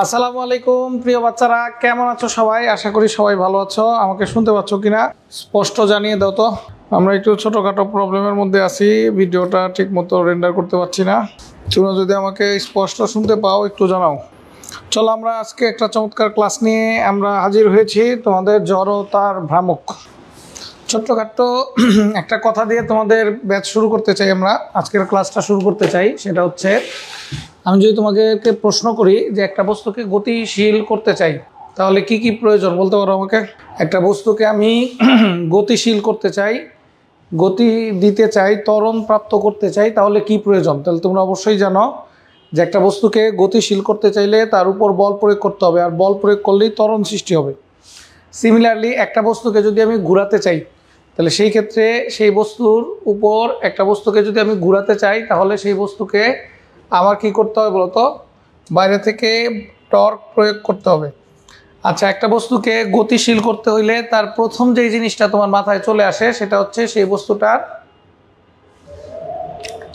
আসসালামু আলাইকুম প্রিয় বাচ্চারা, কেমন আছো সবাই? আশা করি সবাই ভালো আছো। আমাকে শুনতে পাচ্ছ কিনা স্পষ্ট জানিয়ে দাও তো। আমরা একটু ছোটোখাটো প্রবলেমের মধ্যে আছি, ভিডিওটা ঠিক মতো রেন্ডার করতে পারছি না। তোমরা যদি আমাকে স্পষ্ট শুনতে পাও একটু জানাও। চলো, আমরা আজকে একটা চমৎকার ক্লাস নিয়ে আমরা হাজির হয়েছি, তোমাদের জড়তার ভ্রামক। ছোট্টখাট্ট একটা কথা দিয়ে তোমাদের ব্যাচ শুরু করতে চাই। আমরা আজকের ক্লাসটা শুরু করতে চাই, সেটা হচ্ছে আমি যদি তোমাকে প্রশ্ন করি যে একটা বস্তুকে গতিশীল করতে চাই তাহলে কি কি প্রয়োজন বলতে পারো আমাকে? একটা বস্তুকে আমি গতিশীল করতে চাই, গতি দিতে চাই, ত্বরণ প্রাপ্ত করতে চাই, তাহলে কি প্রয়োজন? তাহলে তোমরা অবশ্যই জানো যে একটা বস্তুকে গতিশীল করতে চাইলে তার উপর বল প্রয়োগ করতে হবে, আর বল প্রয়োগ করলেই ত্বরণ সৃষ্টি হবে। সিমিলারলি একটা বস্তুকে যদি আমি ঘোরাতে চাই তাহলে সেই ক্ষেত্রে সেই বস্তুর উপর একটা বস্তুকে যদি আমি ঘোরাতে চাই তাহলে সেই বস্তুকে আমার কি করতে হবে বলতো? বাইরে থেকে টর্ক প্রয়োগ করতে হবে। আচ্ছা, একটা বস্তুকে গতিশীল করতে হইলে তার প্রথম যেই জিনিসটা তোমার মাথায় চলে আসে সেটা হচ্ছে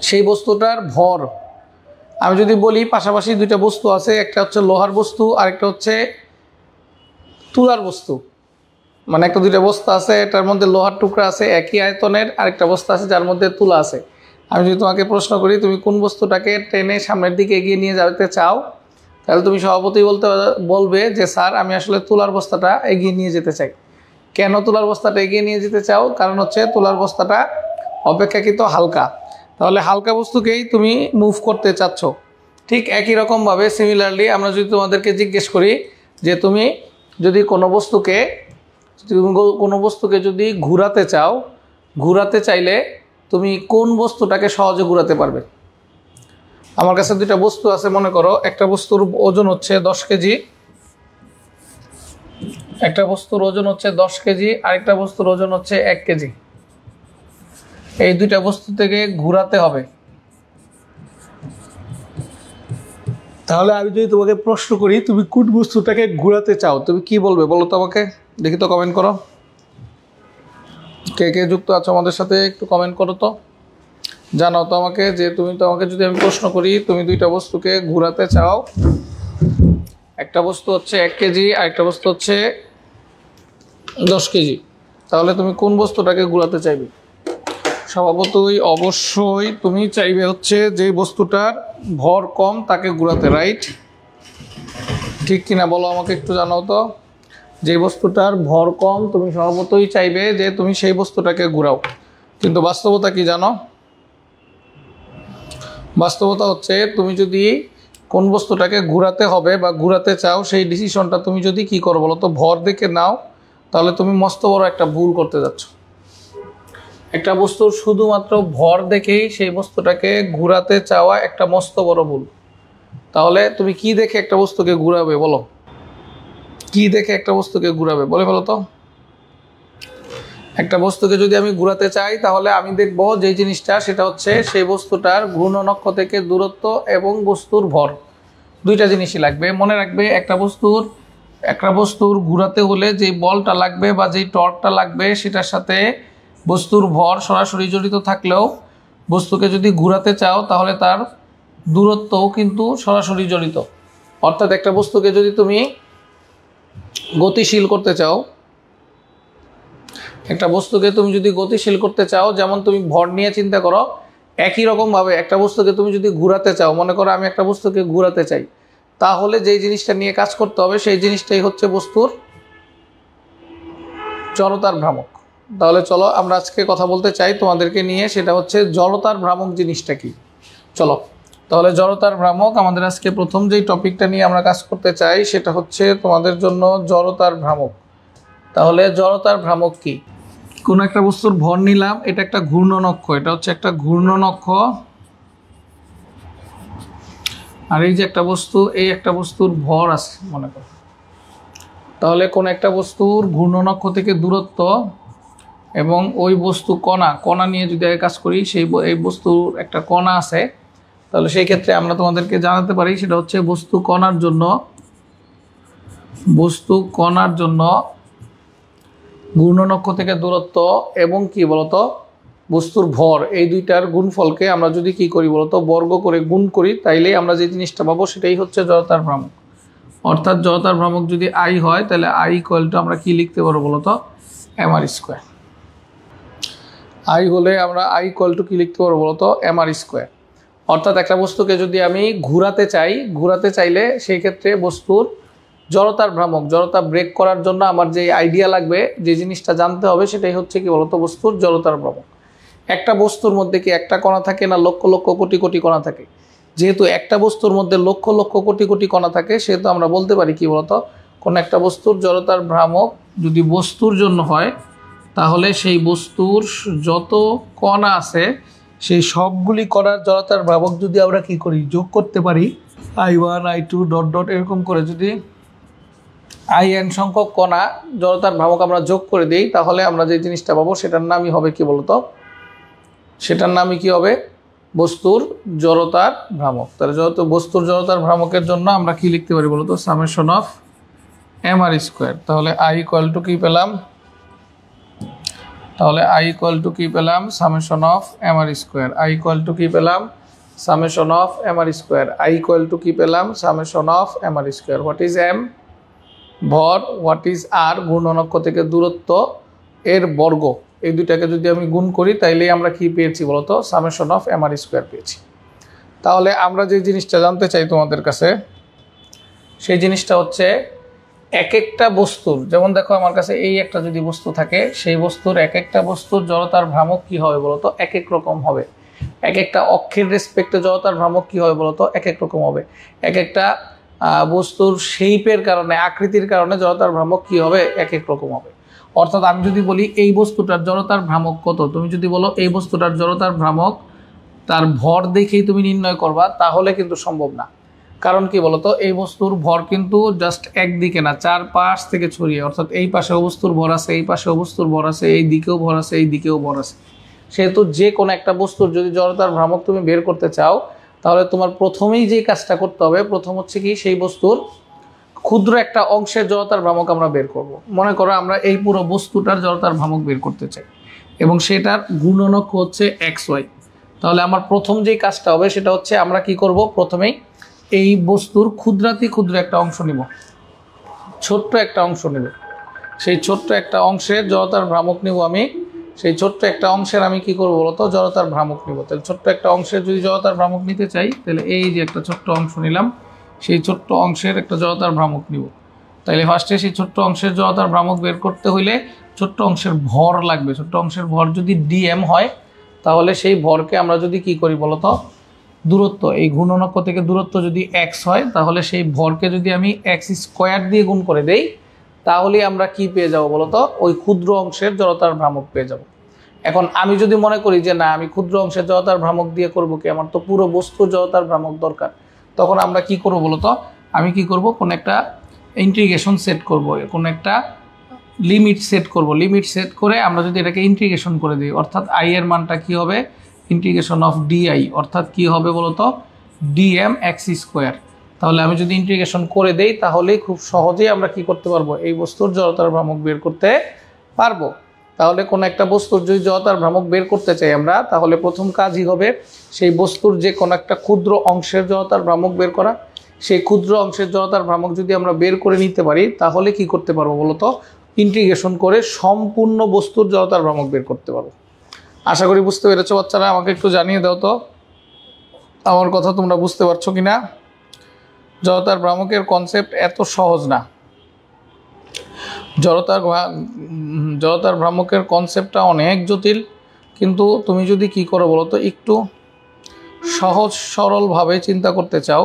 সেই বস্তুটার ভর। আমি যদি বলি পাশাপাশি দুইটা বস্তু আছে, একটা হচ্ছে লোহার বস্তু আর একটা হচ্ছে তুলার বস্তু, মানে একটা দুইটা বস্তা আছে, এটার মধ্যে লোহার টুকরা আছে একই আয়তনের, আরেকটা বস্তা আছে যার মধ্যে তুলা আছে। আমি যদি তোমাকে প্রশ্ন করি তুমি কোন বস্তুটাকে টেনে সামনের দিকে এগিয়ে নিয়ে যেতে চাও, তাহলে তুমি স্বভাবতই বলবে যে স্যার আমি আসলে তুলার বস্তাটা এগিয়ে নিয়ে যেতে চাই। কেন তুলার বস্তাটা এগিয়ে নিয়ে যেতে চাও? কারণ হচ্ছে তুলার বস্তাটা অপেক্ষাকৃত হালকা, তাহলে হালকা বস্তুকেই তুমি মুভ করতে চাচ্ছ। ঠিক একই রকমভাবে সিমিলারলি আমরা যদি তোমাদেরকে জিজ্ঞেস করি যে তুমি যদি কোনো বস্তুকে যদি ঘুরাতে চাও, ঘুরাতে চাইলে তুমি কোন বস্তুটাকে সহজে ঘুরাতে পারবে? আমার কাছে দুইটা বস্তু আছে, মনে করো একটা বস্তুর ওজন হচ্ছে 10 কেজি, একটা বস্তুর ওজন হচ্ছে 10 কেজি, আরেকটা বস্তুর ওজন হচ্ছে 1 কেজি। এই দুইটা বস্তু থেকে ঘুরাতে হবে। তাহলে আমি যদি তোমাকে প্রশ্ন করি তুমি কোন বস্তুটাকে ঘুরাতে চাও, তুমি কি বলবে বলো তো আমাকে? দেখি তো, কমেন্ট করো। কে কে যুক্ত আছো আমাদের সাথে একটু কমেন্ট করো তো, জানাও তো আমাকে যে তোমাকে যদি আমি প্রশ্ন করি তুমি দুইটা বস্তুকে ঘুরাতে চাও, একটা বস্তু হচ্ছে 1 কেজি আর একটা বস্তু হচ্ছে 10 কেজি, তাহলে তুমি কোন বস্তুটাকে ঘুরাতে চাইবে? স্বভাবতই অবশ্যই তুমি চাইবে হচ্ছে যে বস্তুটার ভর কম তাকে ঘুরাতে, রাইট? ঠিক কিনা বলো আমাকে একটু জানাও তো। যে বস্তুটার ভর কম তুমি স্বভাবতই চাইবে যে তুমি সেই বস্তুটাকে ঘুরাও, কিন্তু বাস্তবতা কি জানো? বাস্তবতা হচ্ছে তুমি যদি কোন বস্তুটাকে ঘুরাতে হবে বা ঘুরাতে চাও সেই ডিসিশনটা তুমি যদি কি করো বলো তো, ভর দেখে নাও, তাহলে তুমি মস্ত বড় একটা ভুল করতে যাচ্ছ। একটা বস্তুর শুধুমাত্র ভর দেখেই সেই বস্তুটাকে ঘুরাতে চাওয়া একটা মস্ত বড় ভুল। তাহলে তুমি কি দেখে একটা বস্তুকে ঘুরাবে বলো? কি দেখে একটা বস্তুকে ঘুরাবে বলে বলো তো? একটা বস্তুকে যদি আমি ঘুরাতে চাই তাহলে আমি দেখবো যে জিনিসটা সেটা হচ্ছে সেই বস্তুটার ঘূর্ণন অক্ষ থেকে দূরত্ব এবং বস্তুর ভর, দুইটা জিনিসই লাগবে। মনে রাখবে একটা বস্তুর ঘুরাতে হলে যে বলটা লাগবে বা যেই টর্কটা লাগবে সেটার সাথে বস্তুর ভর সরাসরি জড়িত থাকলেও বস্তুকে যদি ঘুরাতে চাও তাহলে তার দূরত্বও কিন্তু সরাসরি জড়িত। অর্থাৎ একটা বস্তুকে যদি তুমি গতিশীল করতে চাও, যেমন তুমি ভর নিয়ে চিন্তা করো, একই রকমভাবে একটা বস্তুকে তুমি যদি ঘুরাতে চাও, মনে করো আমি একটা বস্তুকে ঘুরাতে চাই, তাহলে যেই জিনিসটা নিয়ে কাজ করতে হবে সেই জিনিসটাই হচ্ছে বস্তুর জড়তার ভ্রামক। তাহলে চলো আমরা আজকে কথা বলতে চাই তোমাদেরকে নিয়ে, সেটা হচ্ছে জড়তার ভ্রামক জিনিসটা কি। চলো তাহলে জড়তার ভ্রামক, আমাদের আজকে প্রথম যেই টপিকটা নিয়ে আমরা কাজ করতে চাই সেটা হচ্ছে তোমাদের জন্য জড়তার ভ্রামক। তাহলে জড়তার ভ্রামক কি? কোনো একটা বস্তুর ভর নিলাম, এটা একটা ঘূর্ণন অক্ষ, এটা হচ্ছে একটা ঘূর্ণন অক্ষ, আর এই যে একটা বস্তু, এই একটা বস্তুর ভর আছে মনে করো। তাহলে কোন একটা বস্তুর ঘূর্ণন অক্ষ থেকে দূরত্ব এবং ওই বস্তু কণা নিয়ে যদি কাজ করি, এই বস্তুর একটা কণা আছে, তাহলে সেই ক্ষেত্রে আমরা তোমাদেরকে জানাতে পারি সেটা হচ্ছে বস্তু কণার জন্য ঘূর্ণন অক্ষ থেকে দূরত্ব এবং কি বলতো বস্তুর ভর, এই দুইটার গুণফলকে আমরা যদি কি করি বলতো বর্গ করে গুণ করি, তাইলেই আমরা যে জিনিসটা পাবো সেটাই হচ্ছে জড়তার ভ্রামক। অর্থাৎ জড়তার ভ্রামক যদি আই হয় তাহলে আই ইকুয়াল টু আমরা কি লিখতে পারবো বলতো এম আর স্কোয়ার। আই হলে আমরা আই ইকুয়াল টু কি লিখতে পারবো বলতো এম আর স্কোয়ার। অর্থাৎ একটা বস্তুকে যদি আমি ঘুরাতে চাইলে সেই ক্ষেত্রে বস্তুর জড়তার ভ্রামক, জড়তা ব্রেক করার জন্য আমার যে আইডিয়া লাগবে, যে জিনিসটা জানতে হবে সেটাই হচ্ছে কি বলতো বস্তুর জড়তার ভ্রামক। একটা বস্তুর মধ্যে কি একটা কণা থাকে না লক্ষ লক্ষ কোটি কোটি কণা থাকে? যেহেতু একটা বস্তুর মধ্যে লক্ষ লক্ষ কোটি কোটি কণা থাকে সেহেতু আমরা বলতে পারি কি বলতো কোন একটা বস্তুর জড়তার ভ্রামক যদি বস্তুর জন্য হয় তাহলে সেই বস্তুর যত কণা আছে সেই সবগুলি কণার জড়তার ভ্রামক যদি আমরা কি করি যোগ করতে পারি I1 I2 ডট ডট এরকম করে যদি IN সংখ্যক কণা জড়তার ভ্রামক আমরা যোগ করে দিই তাহলে আমরা যে জিনিসটা পাবো সেটার নামই হবে কি বলতো, সেটার নামই কি হবে বস্তুর জড়তার ভ্রামক। তাহলে যেহেতু বস্তুর জড়তার ভ্রামকের জন্য আমরা কি লিখতে পারি বলতো summation of m r square. তাহলে আই ইকুয়াল টু কি পেলাম, summation of m r square. I equal to কি পেলাম summation of m r square. I equal to কি পেলাম summation of m r square. What is m ভর, what is r গুণনক্ষ থেকে দূরত্ব এর বর্গ, এই দুইটাকে যদি আমি গুণ করি তাইলেই আমরা কি পেয়েছি বলতো summation of m r square পেয়েছি। তাহলে আমরা যে জিনিসটা জানতে চাই তোমাদের কাছে সেই জিনিসটা হচ্ছে এক একটা বস্তুর, যেমন দেখো আমার কাছে এই একটা যদি বস্তু থাকে সেই বস্তুর এক একটা বস্তুর জড়তার ভ্রামক কি হবে বলতো এক এক রকম হবে। এক একটা অক্ষের রেসপেক্টে জড়তার ভ্রামক কি হবে বলতো এক এক রকম হবে। এক একটা বস্তুর শেপের কারণে, আকৃতির কারণে জড়তার ভ্রামক কি হবে এক এক রকম হবে। অর্থাৎ আমি যদি বলি এই বস্তুটার জড়তার ভ্রামক কত, তুমি যদি বলো এই বস্তুটার জড়তার ভ্রামক তার ভর দেখেই তুমি নির্ণয় করবা তাহলে কিন্তু সম্ভব না। কারণ কি বলতো এই বস্তুর ভর কিন্তু জাস্ট একদিকে না, চার পাশ থেকে ছড়িয়ে, অর্থাৎ এই পাশে বস্তুর ভর আছে, এই পাশে বস্তুর ভর আছে, এই দিকেও ভর আছে, এই দিকেও ভর আছে। সেহেতু যে কোনো একটা বস্তুর যদি জড়তার ভ্রামক তুমি বের করতে চাও তাহলে তোমার প্রথমেই যে কাজটা করতে হবে, প্রথম হচ্ছে কি সেই বস্তুর ক্ষুদ্র একটা অংশের জড়তার ভ্রামক আমরা বের করব। মনে করো আমরা এই পুরো বস্তুটার জড়তার ভ্রামক বের করতে চাই এবং সেটার গুণনক হচ্ছে XY। তাহলে আমার প্রথম যে কাজটা হবে সেটা হচ্ছে আমরা কি করব, প্রথমেই এই বস্তুর ক্ষুদ্রাতি ক্ষুদ্র একটা অংশ নিব, ছোট্ট একটা অংশ নেব। সেই ছোট্ট একটা অংশের জড়তার ভ্রামক নিব আমি। সেই ছোট্ট একটা অংশের আমি কি করবো বলতো জড়তার ভ্রামক নিব। তাহলে ছোট্ট একটা অংশের যদি জড়তার ভ্রামক নিতে চাই তাহলে এই যে একটা ছোট্ট অংশ নিলাম, সেই ছোট্ট অংশের একটা জড়তার ভ্রামক নিব। তাইলে ফার্স্টে সেই ছোট্ট অংশের জড়তার ভ্রামক বের করতে হইলে ছোট্ট অংশের ভর লাগবে। ছোট্ট অংশের ভর যদি DM হয় তাহলে সেই ভরকে আমরা যদি কি করি বলতো দূরত্ব, এই ঘূর্ণনক্ষ থেকে দূরত্ব যদি x হয় তাহলে সেই ভরকে যদি আমি x স্কোয়ার দিয়ে গুণ করে দেই তাহলে আমরা কি পেয়ে যাব বলতো ওই ক্ষুদ্র অংশের জড়তার ভ্রামক পেয়ে যাব। এখন আমি যদি মনে করি যে না আমি ক্ষুদ্র অংশের জড়তার ভ্রামক দিয়ে করব কি, আমার তো পুরো বস্তুর জড়তার ভ্রামক দরকার, তখন আমরা কি করব বলতো আমি কি করব কোন একটা ইন্টিগ্রেশন সেট করব, কোন একটা লিমিট সেট করব। লিমিট সেট করে আমরা যদি এটাকে ইন্টিগ্রেশন করে দিই অর্থাৎ i এর মানটা কি হবে ইন্টিগ্রেশন অফ DI, অর্থাৎ কি হবে বলতো DM x স্কোয়ার। তাহলে আমি যদি ইন্টিগ্রেশন করে দেই তাহলেই খুব সহজেই আমরা কি করতে পারবো এই বস্তুর জড়তার ভ্রামক বের করতে পারবো। তাহলে কোন একটা বস্তুর যদি জড়তার ভ্রামক বের করতে চাই আমরা তাহলে প্রথম কাজই হবে সেই বস্তুর যে কোন একটা ক্ষুদ্র অংশের জড়তার ভ্রামক বের করা। সেই ক্ষুদ্র অংশের জড়তার ভ্রামক যদি আমরা বের করে নিতে পারি তাহলে কি করতে পারবো বলতো ইন্টিগ্রেশন করে সম্পূর্ণ বস্তুর জড়তার ভ্রামক বের করতে পারবো। আশা করি বুঝতে পেরেছো বাচ্চারা। আমাকে একটু জানিয়ে দাও তো আমার কথা তোমরা বুঝতে পারছো কিনা। জড়তার ভ্রামকের কনসেপ্ট এত সহজ না, জড়তার ভ্রামকের কনসেপ্টটা অনেক জটিল, কিন্তু তুমি যদি কি করো বলো তো একটু সহজ সরলভাবে চিন্তা করতে চাও,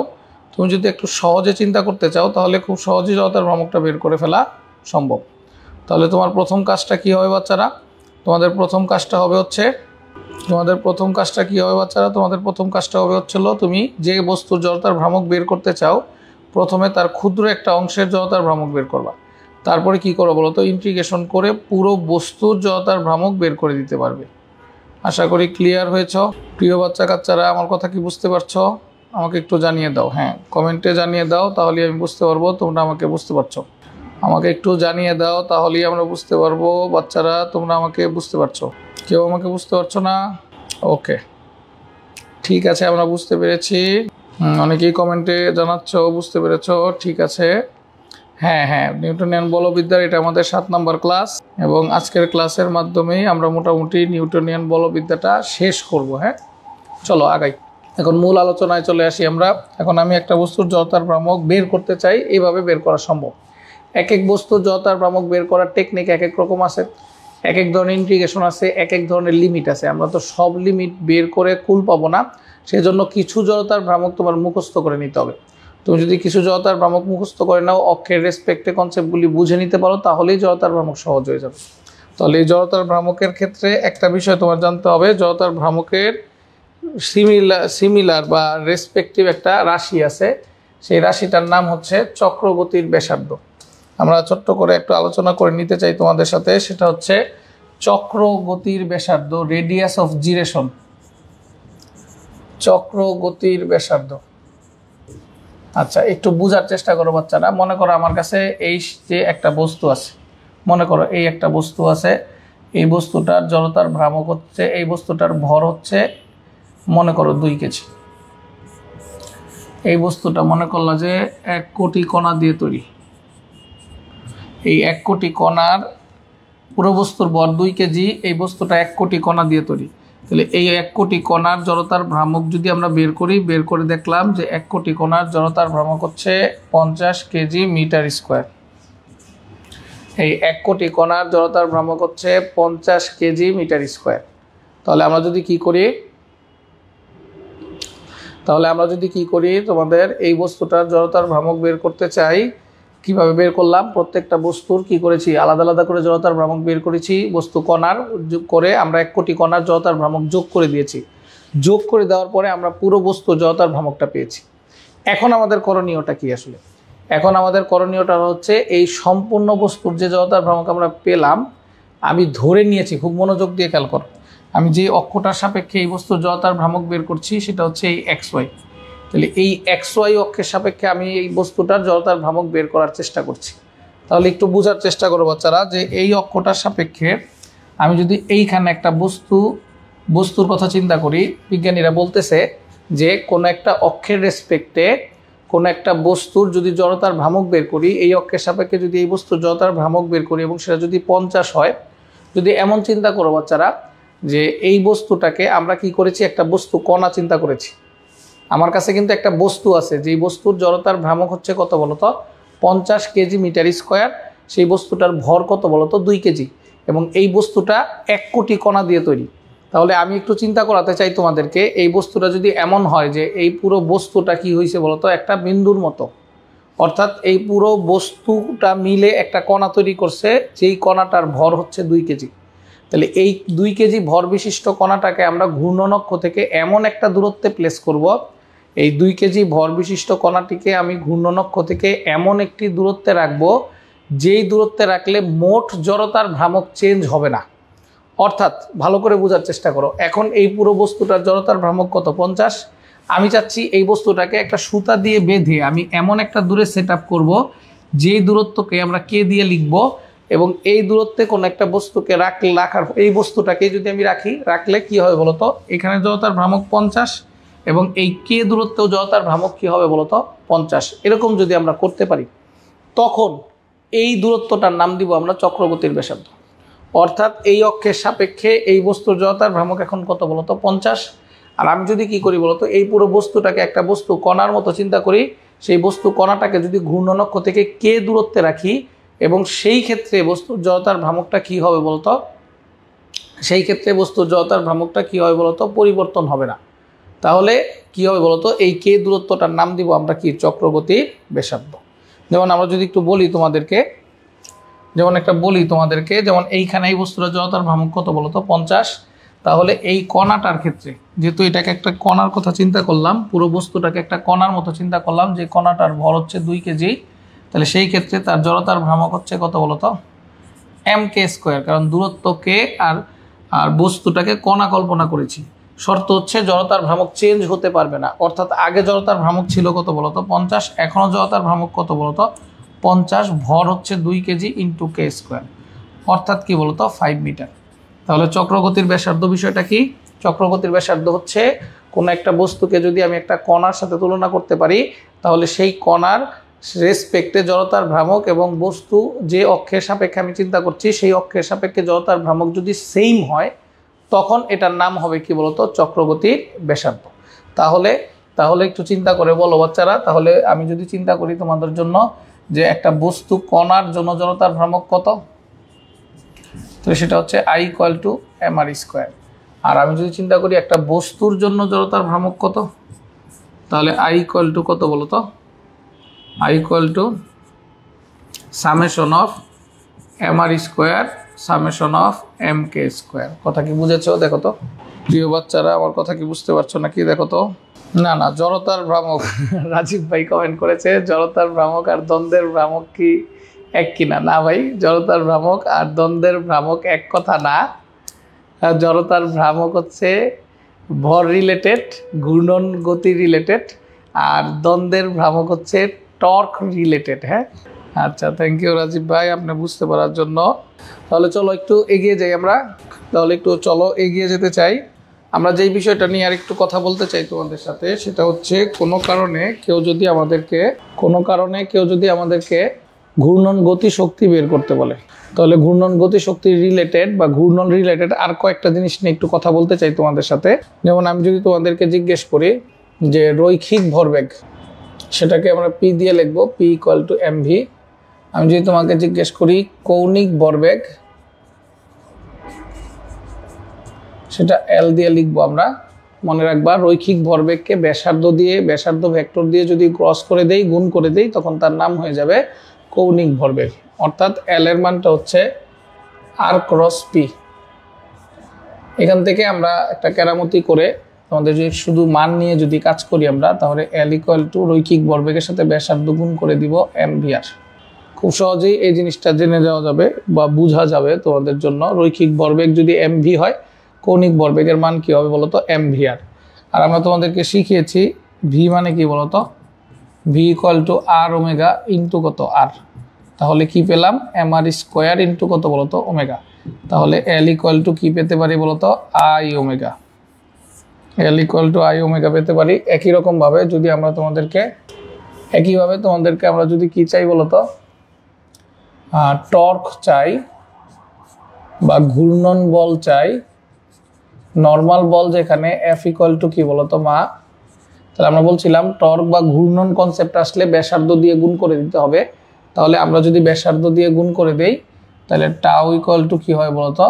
তুমি যদি একটু সহজে চিন্তা করতে চাও তাহলে খুব সহজেই জড়তার ভ্রামকটা বের করে ফেলা সম্ভব। তাহলে তোমার প্রথম কাজটা কি হবে বাচ্চারা, তোমাদের প্রথম কাজটা হবে হচ্ছে তুমি যে বস্তুর জড়তার ভ্রামক বের করতে চাও প্রথমে তার ক্ষুদ্র একটা অংশের জড়তার ভ্রামক বের করবা। তারপরে কি করো বলো তো ইন্টিগ্রেশন করে পুরো বস্তুর জড়তার ভ্রামক বের করে দিতে পারবে। আশা করি ক্লিয়ার হয়েছ প্রিয় বাচ্চা কাচ্চারা। আমার কথা কি বুঝতে পারছো আমাকে একটু জানিয়ে দাও, হ্যাঁ কমেন্টে জানিয়ে দাও তাহলে আমি বুঝতে পারবো তোমরা আমাকে বুঝতে পারছো। আমাকে একটু জানিয়ে দাও তাহলেই আমরা বুঝতে পারবো বাচ্চারা তোমরা আমাকে বুঝতে পারছো। কেউ আমাকে বুঝতে পারছো না? ওকে ঠিক আছে আমরা বুঝতে পেরেছি। অনেকেই কমেন্টে জানাচ্ছ, বুঝতে পেরেছ, ঠিক আছে। হ্যাঁ, নিউটনিয়ান বলবিদ্যার এটা আমাদের 7 নম্বর ক্লাস, এবং আজকের ক্লাসের মাধ্যমেই আমরা মোটামুটি নিউটনিয়ান বলবিদ্যাটা শেষ করব। হ্যাঁ, চলো আগাই। এখন মূল আলোচনায় চলে আসি আমরা। এখন আমি একটা বস্তুর জড়তার ভ্রামক বের করতে চাই, এইভাবে বের করা সম্ভব। এক এক বস্তুর জড়তার ভ্রামক বের করার টেকনিক এক এক রকম আছে, এক এক ধরনের ইন্টিগ্রেশন আছে, এক এক ধরনের লিমিট আছে। আমরা তো সব লিমিট বের করে কুল পাবো না, সেজন্য কিছু জড়তার ভ্রামক তোমার মুখস্থ করে নিতে হবে। তুমি যদি কিছু জড়তার ভ্রামক মুখস্থ করে নাও, অক্ষের রেসপেক্টে কনসেপ্টগুলি বুঝে নিতে পারো, তাহলেই জড়তার ভ্রামক সহজ হয়ে যাবে। তাহলে এই জড়তার ভ্রামকের ক্ষেত্রে একটা বিষয় তোমার জানতে হবে, জড়তার ভ্রামকের সিমিলার বা রেসপেক্টিভ একটা রাশি আছে, সেই রাশিটার নাম হচ্ছে চক্রগতির ব্যাসার্ধ। আমরা ছোট্ট করে একটু আলোচনা করে নিতে চাই তোমাদের সাথে, সেটা হচ্ছে চক্রগতির ব্যাসার্ধ, রেডিয়াস অফ জিরেশন। চক্রগতির ব্যাসার্ধ। আচ্ছা, একটু বোঝার চেষ্টা করো বাচ্চারা। মনে করো আমার কাছে এই যে একটা বস্তু আছে, মনে করো এই একটা বস্তু আছে, এই বস্তুটার জড়তার ভ্রামক হচ্ছে, এই বস্তুটার ভর হচ্ছে মনে করো 2 কেজি। এই বস্তুটা মনে করলো যে 1 কোটি কণা দিয়ে তৈরি। এই 1 কোটি কণার পুরো বস্তুর ভর 2 কেজি, এই বস্তুটা 1 কোটি কণা দিয়ে তৈরি। তাহলে এই 1 কোটি কণার জড়তার ভ্রামক যদি আমরা বের করি, বের করে দেখলাম যে 1 কোটি কণার জড়তার ভ্রামক হচ্ছে 50 কেজি মিটার স্কোয়ার। এই 1 কোটি কণার জড়তার ভ্রামক হচ্ছে 50 কেজি মিটার স্কোয়ার। তাহলে আমরা যদি কি করি, তোমাদের এই বস্তুটার জড়তার ভ্রামক বের করতে চাই, কিভাবে বের করলাম? প্রত্যেকটা বস্তুর কি করেছি, আলাদা আলাদা করে জড়তার ভ্রামক বের করেছি। বস্তু কণার যোগ করে আমরা 1 কোটি কণার জড়তার ভ্রামক যোগ করে দিয়েছি। যোগ করে দেওয়ার পরে আমরা পুরো বস্তু জড়তার ভ্রামকটা পেয়েছি। এখন আমাদের করণীয়টা কি আসলে? এখন আমাদের করণীয়টা হচ্ছে এই সম্পূর্ণ বস্তুর যে জড়তার ভ্রামক আমরা পেলাম, আমি ধরে নিয়েছি, খুব মনোযোগ দিয়ে খেয়াল করো, আমি যে অক্ষটার সাপেক্ষে এই বস্তুর জড়তার ভ্রামক বের করছি সেটা হচ্ছে এই XY। তাহলে এই XY অক্ষের সাপেক্ষে আমি এই বস্তুটার জড়তার ভ্রামক বের করার চেষ্টা করছি। তাহলে একটু বোঝার চেষ্টা করো বাচ্চারা, যে এই অক্ষটার সাপেক্ষে আমি যদি এইখানে একটা বস্তুর কথা চিন্তা করি, বিজ্ঞানীরা বলতেছে যে কোনো একটা অক্ষের রেসপেক্টে কোনো একটা বস্তুর যদি জড়তার ভ্রামক বের করি, এই অক্ষের সাপেক্ষে যদি এই বস্তুর জড়তার ভ্রামক বের করি এবং সেটা যদি 50 হয়, যদি এমন চিন্তা করো বাচ্চারা যে এই বস্তুটাকে আমরা কি করেছি, একটা বস্তু কণা চিন্তা করেছি। আমার কাছে কিন্তু একটা বস্তু আছে, যেই বস্তুর জড়তার ভ্রামক হচ্ছে কত বলতো, 50 কেজি মিটার স্কোয়ার। সেই বস্তুটার ভর কত বলতো, 2 কেজি, এবং এই বস্তুটা 1 কোটি কণা দিয়ে তৈরি। তাহলে আমি একটু চিন্তা করাতে চাই তোমাদেরকে, এই বস্তুটা যদি এমন হয় যে এই পুরো বস্তুটা কি হয়েছে বলতো, একটা বিন্দুর মতো, অর্থাৎ এই পুরো বস্তুটা মিলে একটা কণা তৈরি করছে, যেই কণাটার ভর হচ্ছে 2 কেজি। তাহলে এই 2 কেজি ভর বিশিষ্ট কণাটাকে আমরা ঘূর্ণনক্ষ থেকে এমন একটা দূরত্বে প্লেস করব, এই 2 কেজি ভর বিশিষ্ট কণাটিকে আমি ঘূর্ণনক্ষ থেকে এমন একটি দূরত্বে রাখবো, যেই দূরত্বে রাখলে মোট জড়তার ভ্রামক চেঞ্জ হবে না। অর্থাৎ ভালো করে বোঝার চেষ্টা করো, এখন এই পুরো বস্তুটার জড়তার ভ্রামক কত, 50। আমি চাচ্ছি এই বস্তুটাকে একটা সুতা দিয়ে বেঁধে আমি এমন একটা দূরে সেট আপ করবো, যেই দূরত্বকে আমরা কে দিয়ে লিখবো, এবং এই দূরত্বে কোনো একটা বস্তুকে রাখার এই বস্তুটাকে যদি আমি রাখলে কি হবে বলতো, এখানে জড়তার ভ্রামক 50 এবং এই কে দূরত্বেও জড়তার ভ্রামক কি হবে বলতো, 50। এরকম যদি আমরা করতে পারি, তখন এই দূরত্বটার নাম দিব আমরা চক্রগতির ব্যাসার্ধ। অর্থাৎ এই অক্ষের সাপেক্ষে এই বস্তুর জড়তার ভ্রামক এখন কত বলতো, 50। আর আমি যদি কি করি বলতো, এই পুরো বস্তুটাকে একটা বস্তু কণার মতো চিন্তা করি, সেই বস্তু কণাটাকে যদি ঘূর্ণনক্ষ থেকে কে দূরত্বে রাখি, এবং সেই ক্ষেত্রে বস্তুর জড়তার ভ্রামকটা কি হবে বলতো, পরিবর্তন হবে না। তাহলে কি হবে বলতো, এই কে দূরত্বটার নাম দিব আমরা কি, চক্রগতির ব্যাসার্ধ। যেমন আমরা যদি একটু বলি তোমাদেরকে, যেমন এইখানে এই বস্তুটার জড়তার ভ্রামক কত বলতো, 50। তাহলে এই কণাটার ক্ষেত্রে, যেহেতু এটাকে একটা কণার কথা চিন্তা করলাম, পুরো বস্তুটাকে একটা কণার মতো চিন্তা করলাম, যে কণাটার ভর হচ্ছে 2 কেজি, তাহলে সেই ক্ষেত্রে তার জড়তার ভ্রামক হচ্ছে কত বলতো, mk স্কোয়ার। কারণ দূরত্ব কে আর বস্তুটাকে কণা কল্পনা করেছি। শর্ত হচ্ছে জড়তার ভ্রামক চেঞ্জ হতে পারবে না। অর্থাৎ আগে জড়তার ভ্রামক ছিল কত বলতো, 50, এখনও জড়তার ভ্রামক কত বলতো, 50, ভর হচ্ছে 2 কেজি ইন্টু কে স্কোয়ার, অর্থাৎ কি বলতো, 5 মিটার। তাহলে চক্রগতির ব্যাসার্ধ বিষয়টা কি, চক্রগতির ব্যাসার্ধ হচ্ছে কোনো একটা বস্তুকে যদি আমি একটা কণার সাথে তুলনা করতে পারি, তাহলে সেই কণার রেসপেক্টে জড়তার ভ্রামক এবং বস্তু যে অক্ষের সাপেক্ষে আমি চিন্তা করছি সেই অক্ষের সাপেক্ষে জড়তার ভ্রামক যদি সেম হয়, তখন এটার নাম হবে কি বলতো, চক্রগতির ব্যাসার্ধ। তাহলে একটু চিন্তা করে বলো বাচ্চারা, তাহলে আমি যদি চিন্তা করি তোমাদের জন্য যে একটা বস্তু কণার জন্য জড়তার ভ্রামক কত, তো সেটা হচ্ছে I = mr²। আর আমি যদি চিন্তা করি একটা বস্তুর জন্য জড়তার ভ্রামক কত, তাহলে I = কত বলো তো, I = summation of mr², কথা কি বুঝেছো? দেখো তো প্রিয় বাচ্চারা, আমার কথা কি বুঝতে পারছো নাকি? দেখো তো, না জড়তার ভ্রামক রাজীব ভাই কমেন্ট করেছে, জড়তার ভ্রামক আর দ্বন্দ্বের ভ্রামক কি এক কিনা? না ভাই, জড়তার ভ্রামক আর দ্বন্দ্বের ভ্রামক এক কথা না। জড়তার ভ্রামক হচ্ছে ভর রিলেটেড, ঘূর্ণন গতি রিলেটেড, আর দ্বন্দ্বের ভ্রামক হচ্ছে টর্ক রিলেটেড। হ্যাঁ, আচ্ছা, থ্যাংক ইউ রাজীব ভাই আপনি বুঝতে পারার জন্য। তাহলে চলো একটু এগিয়ে যাই আমরা, এগিয়ে যেতে চাই। আমরা যেই বিষয়টা নিয়ে আর একটু কথা বলতে চাই তোমাদের সাথে, সেটা হচ্ছে কোনো কারণে কেউ যদি আমাদেরকে ঘূর্ণন গতি শক্তি বের করতে বলে, তাহলে ঘূর্ণন গতি শক্তি রিলেটেড বা ঘূর্ণন রিলেটেড আর কয়েকটা জিনিস নিয়ে একটু কথা বলতে চাই তোমাদের সাথে। যেমন আমি যদি তোমাদেরকে জিজ্ঞেস করি যে রৈখিক ভরবেগ, সেটাকে আমরা P দিয়ে লিখবো, P = mv। আমি যদি তোমাকে জিজ্ঞেস করি কৌণিক ভরবেগ, সেটা L দিয়ে লিখবো আমরা। মনে রাখবা, রৈখিক ভরবেগকে ব্যাসার্ধ ভেক্টর দিয়ে যদি ক্রস করে দেই, গুণ করে দেই, তখন তার নাম হয়ে যাবে কৌণিক ভরবেগ। অর্থাৎ L এর মানটা হচ্ছে R × P। এখান থেকে আমরা একটা কেরামতি করে আমাদের যদি শুধু মান নিয়ে যদি কাজ করি আমরা, তাহলে L = রৈখিক ভরবেগের সাথে ব্যাসার্ধ গুণ করে দিব mvr। খুব সহজেই এই জিনিসটা জেনে যাওয়া যাবে বা বোঝা যাবে তোমাদের জন্য। রৈখিক ভরবেগ যদি mv হয়, কৌণিক ভরবেগের মান কি হবে বলতো, mvr। আর আমরা তোমাদেরকে শিখিয়েছি v মানে কি বলতো, v = r ওমেগা ইন্টু কত, r। তাহলে কি পেলাম, mr² ইন্টু কত বলতো, ওমেগা। তাহলে L = কি পেতে পারি বলতো, I omega. L = I omega পেতে পারি। একইভাবে তোমাদেরকে আমরা যদি কি চাই বলতো, টর্ক চাই বা ঘূর্ণন বল চাই, নর্মাল বল যেখানে F = কি বলতো, মা। তাহলে আমরা বলছিলাম টর্ক বা ঘূর্ণন কনসেপ্ট আসলে ব্যাসার্ধ দিয়ে গুণ করে দিতে হবে। তাহলে আমরা যদি ব্যাসার্ধ দিয়ে গুণ করে দেই, তাহলে টাউ = কি হয় বলতো,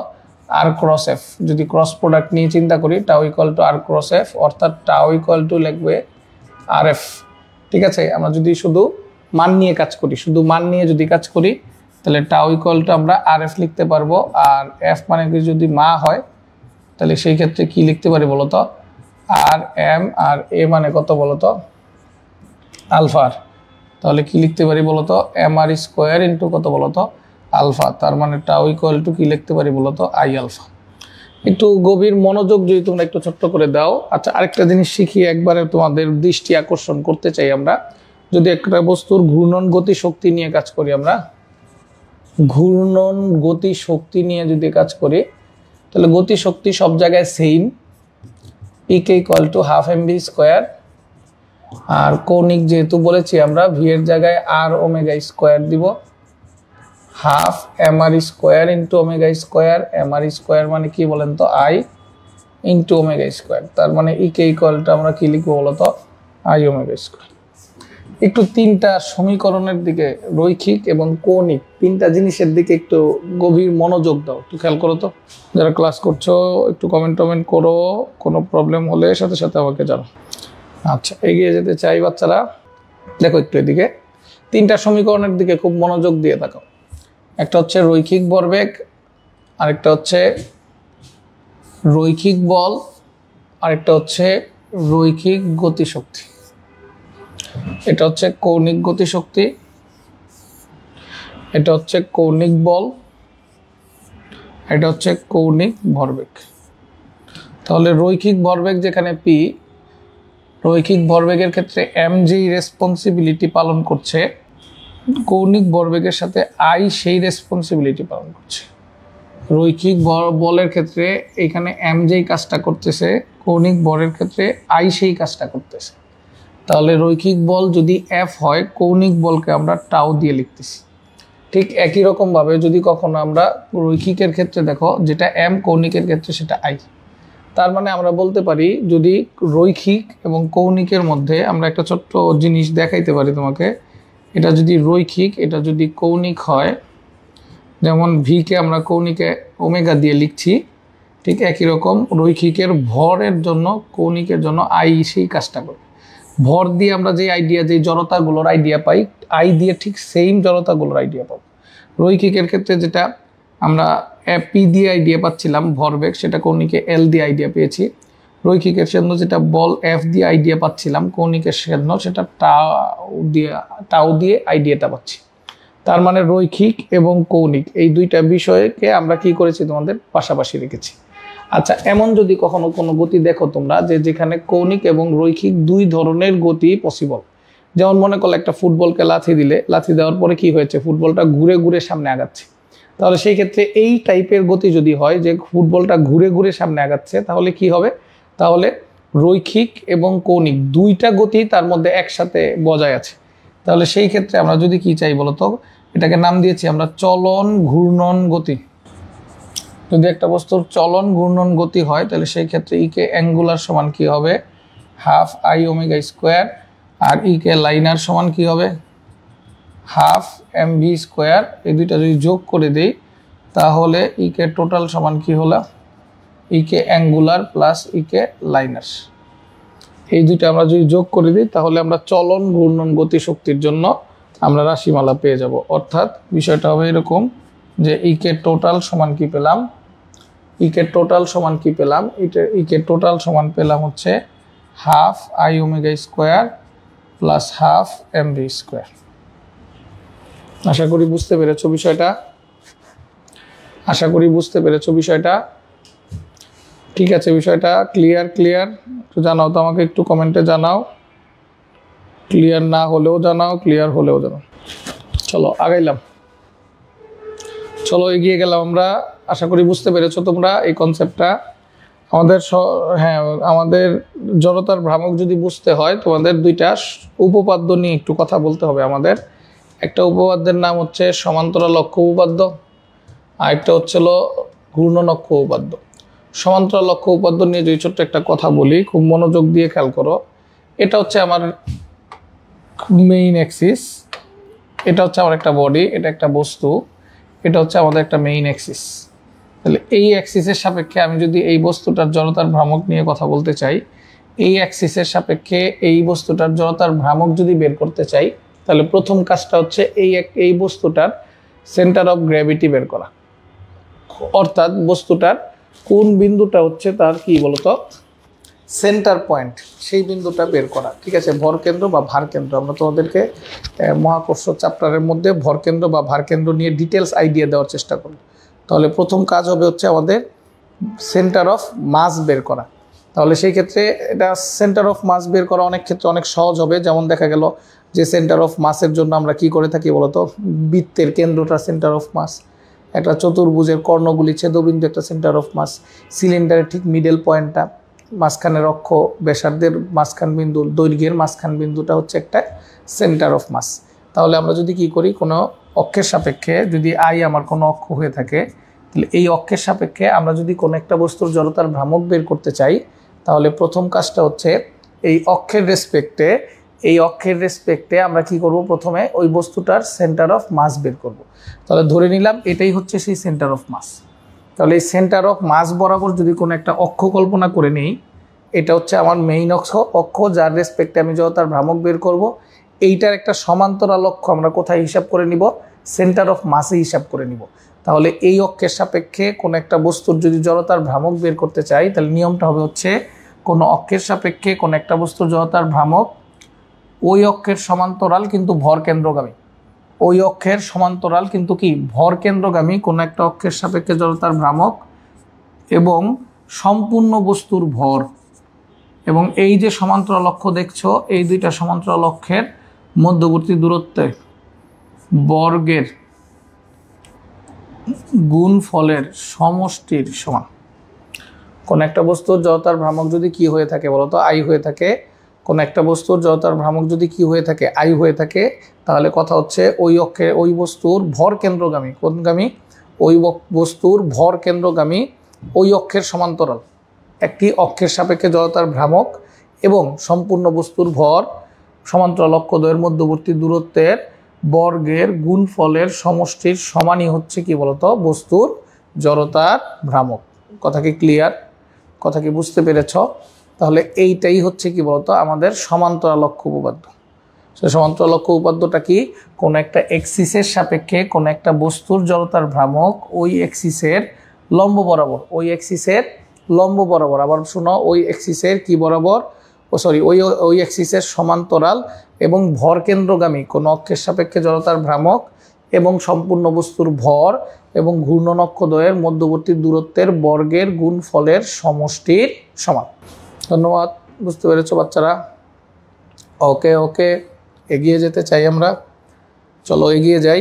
R × F। যদি ক্রস প্রোডাক্ট নিয়ে চিন্তা করি, টাউ = R × F, অর্থাৎ টাউ = লিখবে RF। ঠিক আছে, আমরা যদি শুধু মান নিয়ে কাজ করি, তাহলে টাউ = আমরা RF লিখতে পারবো। আর F মানে যদি মা হয়, তাহলে সেই ক্ষেত্রে কি লিখতে পারি বলতো, RM। আর A মানে কত বলতো, আলফা। তাহলে কি লিখতে পারি বলতো, mr² ইন্টু কত বলতো, আলফা। তার মানে টাউ = কি লিখতে পারি বলতো, I আলফা। একটু গভীর মনোযোগ যদি তোমরা একটু ছোট্ট করে দাও। আচ্ছা, আরেকটা জিনিস শিখিয়ে একবারে তোমাদের দৃষ্টি আকর্ষণ করতে চাই আমরা। যদি একটা বস্তুর ঘূর্ণন গতি শক্তি নিয়ে কাজ করি, আমরা ঘূর্ণন গতি শক্তি নিয়ে যদি কাজ করি, তাহলে গতি শক্তি সব জায়গায় সেম, P = ½ mv²। আর কৌণিক যেহেতু বলেছি আমরা, v এর জায়গায় r ওমেগা² দিব, ½ mr² ইন্টু ওমেগা²। mr² মানে কি বলেন তো, I ইন্টু ওমেগা²। তার মানে = আমরা কি লিখবো বলতো, I ওমেগা²। একটু তিনটা সমীকরণের দিকে, রৈখিক এবং কৌণিক তিনটা জিনিসের দিকে একটু গভীর মনোযোগ দাও, একটু খেয়াল করো তো। যারা ক্লাস করছো একটু কমেন্ট করো, কোনো প্রবলেম হলে সাথে সাথে আমাকে জানাও। আচ্ছা, এগিয়ে যেতে চাই বাচ্চারা। দেখো একটু এদিকে, তিনটা সমীকরণের দিকে খুব মনোযোগ দিয়ে দেখো। একটা হচ্ছে রৈখিক ভরবেগ, আরেকটা হচ্ছে রৈখিক বল, আরেকটা হচ্ছে রৈখিক গতিশক্তি। এটা হচ্ছে কৌণিক গতিশক্তি, এটা হচ্ছে কৌণিক বল, এটা হচ্ছে কৌণিক ভরবেগ। তাহলে রৈখিক ভরবেগ যেখানে P, রৈখিক ভরবেগের ক্ষেত্রে M যেই রেসপন্সিবিলিটি পালন করছে, কৌণিক ভরবেগের সাথে I সেই রেসপন্সিবিলিটি পালন করছে। রৈখিক বলের ক্ষেত্রে এখানে M যেই কাজটা করতেছে, কৌণিক ভরের ক্ষেত্রে আই সেই কাজটা করতেছে। তাহলে রৈখিক বল যদি এফ হয়, কৌণিক বলকে আমরা টাউ দিয়ে লিখতেছি। ঠিক একই রকমভাবে যদি কখনো আমরা রৈখিকের ক্ষেত্রে দেখো, যেটা এম, কৌণিকের ক্ষেত্রে সেটা আই। তার মানে আমরা বলতে পারি যদি রৈখিক এবং কৌণিকের মধ্যে আমরা একটা ছোট্ট জিনিস দেখাইতে পারি তোমাকে। এটা যদি রৈখিক, এটা যদি কৌণিক হয়, যেমন ভিকে আমরা কৌণিকে ওমেগা দিয়ে লিখছি, ঠিক একই রকম রৈখিকের ভরের জন্য কৌণিকের জন্য আই সেই কাজটা করে। ভর দিয়ে আমরা যে আইডিয়া, যে জড়তাগুলোর আইডিয়া পাই, আই দিয়ে ঠিক সেম জড়তাগুলোর আইডিয়া পাবো। রৈখিকের ক্ষেত্রে যেটা আমরা পি দিয়ে আইডিয়া পাচ্ছিলাম ভরবেগ, সেটা কৌণিকে এল দিয়ে আইডিয়া পেয়েছি। রৈখিকের জন্য যেটা বল এফ দিয়ে আইডিয়া পাচ্ছিলাম, কৌণিকের জন্য সেটা টাউ দিয়ে আইডিয়াটা পাচ্ছি। তার মানে রৈখিক এবং কৌণিক এই দুইটা বিষয়কে আমরা কি করেছি, তোমাদের পাশাপাশি রেখেছি। আচ্ছা, এমন যদি কখনো কোনো গতি দেখো তোমরা, যেখানে কৌণিক এবং রৈখিক দুই ধরনের গতি পসিবল। যেমন মনে করলে একটা ফুটবলকে লাথি দিলে, লাথি দেওয়ার পরে কি হয়েছে, ফুটবলটা ঘুরে ঘুরে সামনে আগাচ্ছে। তাহলে সেই ক্ষেত্রে এই টাইপের গতি যদি হয় যে ফুটবলটা ঘুরে ঘুরে সামনে আগাচ্ছে, তাহলে কি হবে, তাহলে রৈখিক এবং কৌণিক দুইটা গতি তার মধ্যে একসাথে বজায় আছে। তাহলে সেই ক্ষেত্রে আমরা যদি কি চাই বলতো, এটাকে নাম দিয়েছি আমরা চলন ঘূর্ণন গতি। যদি একটা বস্তুর চলন ঘূর্ণন গতি হয়, তাহলে সেই ক্ষেত্রে ইকে অ্যাঙ্গুলার সমান কি হবে, হাফ আই ওমেগা স্কোয়ার, আর ইকে লাইনার সমান কি হবে, হাফ এম ভি স্কোয়ার। এই দুইটা যদি যোগ করে দিই, তাহলে ইকে টোটাল সমান কি হলো, ইকে অ্যাঙ্গুলার প্লাস ইকে লাইনার। এই দুইটা আমরা যদি যোগ করে দিই, তাহলে আমরা চলন ঘূর্ণন গতি শক্তির জন্য আমরা রাশিমালা পেয়ে যাব। অর্থাৎ বিষয়টা হবে এরকম যে ইকে টোটাল সমান কি পেলাম, ইকে টোটাল সমান কি পেলাম, ইকে টোটাল সমান পেলাম হচ্ছে half I omega square plus half M V square. আশা করি বুঝতে পেরেছো বিষয়টা, আশা করি বুঝতে পেরেছো বিষয়টা। ঠিক আছে, বিষয়টা ক্লিয়ার? একটু জানাও তো আমাকে, একটু কমেন্টে জানাও। ক্লিয়ার না হলেও জানাও, ক্লিয়ার হলেও জানাও। চলো আগাইলাম, চলো এগিয়ে গেলাম আমরা। আশা করি বুঝতে পেরেছো তোমরা এই কনসেপ্টটা। আমাদের জড়তার ভ্রামক যদি বুঝতে হয়, তোমাদের দুইটা উপপাদ্য নিয়ে একটু কথা বলতে হবে আমাদের। একটা উপপাদ্যের নাম হচ্ছে সমান্তরাল অক্ষ উপপাদ্য, আর একটা হচ্ছিল ঘূর্ণন অক্ষ উপপাদ্য। সমান্তরাল অক্ষ উপপাদ্য নিয়ে যদি ছোট্ট একটা কথা বলি, খুব মনোযোগ দিয়ে খেয়াল করো। এটা হচ্ছে আমার মেইন অ্যাক্সিস, এটা হচ্ছে আমার একটা বডি, এটা একটা বস্তু, এটা হচ্ছে আমাদের একটা মেইন অ্যাক্সিস। তাহলে এই অ্যাক্সিসের সাপেক্ষে আমি যদি এই বস্তুটার জড়তার ভ্রামক নিয়ে কথা বলতে চাই, এই অ্যাক্সিসের সাপেক্ষে এই বস্তুটার জড়তার ভ্রামক যদি বের করতে চাই, তাহলে প্রথম কাজটা হচ্ছে এই বস্তুটার সেন্টার অফ গ্র্যাভিটি বের করা। অর্থাৎ বস্তুটার কোন বিন্দুটা হচ্ছে তার কি বলতো সেন্টার পয়েন্ট, সেই বিন্দুটা বের করা। ঠিক আছে, ভর কেন্দ্র বা ভার কেন্দ্র, আমরা তোমাদেরকে মহাকর্ষ চ্যাপ্টারের মধ্যে ভর কেন্দ্র বা ভার কেন্দ্র নিয়ে ডিটেলস আইডিয়া দেওয়ার চেষ্টা করব। তাহলে প্রথম কাজ হবে হচ্ছে আমাদের সেন্টার অফ মাস বের করা। তাহলে সেই ক্ষেত্রে এটা সেন্টার অফ মাস বের করা অনেক ক্ষেত্রে অনেক সহজ হবে। যেমন দেখা গেল যে সেন্টার অফ মাসের জন্য আমরা কি করে থাকি বলতো, বৃত্তের কেন্দ্রটা সেন্টার অফ মাস, একটা চতুর্ভুজের কর্ণগুলি ছেদবিন্দু একটা সেন্টার অফ মাস, সিলিন্ডারের ঠিক মিডল পয়েন্টটা, মাঝখানের অক্ষ ব্যাসার্ধের মাঝখান বিন্দু, দৈর্ঘ্যের মাঝখান বিন্দুটা হচ্ছে একটা সেন্টার অফ মাস। তাহলে আমরা যদি কি করি, কোনো অক্ষের সাপেক্ষে যদি আই আমার কোনো অক্ষ হয়ে থাকে, তাহলে এই অক্ষের সাপেক্ষে আমরা যদি কোনো একটা বস্তুর জড়তার ভ্রামক বের করতে চাই, তাহলে প্রথম কাজটা হচ্ছে এই অক্ষের রেসপেক্টে আমরা কি করব, প্রথমে ওই বস্তুটার সেন্টার অফ মাস বের করব। তাহলে ধরে নিলাম এটাই হচ্ছে সেই সেন্টার অফ মাস। তাহলে এই সেন্টার অফ মাস বরাবর যদি কোনো একটা অক্ষ কল্পনা করে নিই, এটা হচ্ছে আমার মেইন অক্ষ যার রেসপেক্টে আমি জড়তার ভ্রামক বের করব। এইটার একটা সমান্তরাল অক্ষ আমরা কোথায় হিসাব করে নিব, সেন্টার অফ মাসে হিসাব করে নিব। তাহলে এই অক্ষের সাপেক্ষে কোনো একটা বস্তুর যদি জড়তার ভ্রামক বের করতে চাই, তাহলে নিয়মটা হবে হচ্ছে কোনো অক্ষের সাপেক্ষে কোনো একটা বস্তুর জড়তার ভ্রামক ওই অক্ষের সমান্তরাল কিন্তু ভর কেন্দ্রগামী, ওই অক্ষের সমান্তরাল কিন্তু কি ভর কেন্দ্রগামী কোনো একটা অক্ষের সাপেক্ষে জড়তার ভ্রামক এবং সম্পূর্ণ বস্তুর ভর, এবং এই যে সমান্তরাল অক্ষ দেখছো, এই দুইটা সমান্তরাল অক্ষের মধ্যবর্তী দূরত্বে বর্গের গুণফলের সমষ্টির সমান। কোন একটা বস্তুর জড়তার ভ্রামক যদি কি হয়ে থাকে বলতো আই হয়ে থাকে, কোন একটা বস্তুর জড়তার ভ্রামক যদি কি হয়ে থাকে আই হয়ে থাকে, তাহলে কথা হচ্ছে ওই অক্ষে ওই বস্তুর ভর কেন্দ্রগামী, কোনগামী, ওই বস্তুর ভর কেন্দ্রগামী ওই অক্ষের সমান্তরাল একটি অক্ষের সাপেক্ষে জড়তার ভ্রামক এবং সম্পূর্ণ বস্তুর ভর সমান্তরাল অক্ষদ্বয়ের মধ্যবর্তী দূরত্বের বর্গের গুণফলের সমষ্টির সমানই হচ্ছে কি বলতো বস্তুর জড়তার ভ্রামক। কথা কি ক্লিয়ার? কথা কি বুঝতে পেরেছ? তাহলে এইটাই হচ্ছে কি বলতো আমাদের সমান্তরাল অক্ষ উপপাদ্য। সেই সমান্তরাল অক্ষ উপপাদ্যটা কি? কোন একটা এক্সিসের সাপেক্ষে কোন একটা বস্তুর জড়তার ভ্রামক ওই এক্সিসের লম্ব বরাবর, ওই এক্সিসের লম্ব বরাবর, আবার শোনো ওই এক্সিসের কি বরাবর, ওই এক্সিসের সমান্তরাল এবং ভর কেন্দ্রগামী কোন অক্ষের সাপেক্ষে জড়তার ভ্রামক এবং সম্পূর্ণ বস্তুর ভর এবং ঘূর্ণন অক্ষদ্বয়ের মধ্যবর্তী দূরত্বের বর্গের গুণফলের সমষ্টির সমান। ধন্যবাদ, বুঝতে পেরেছো বাচ্চারা? ওকে ওকে, এগিয়ে যেতে চাই আমরা, চলো এগিয়ে যাই।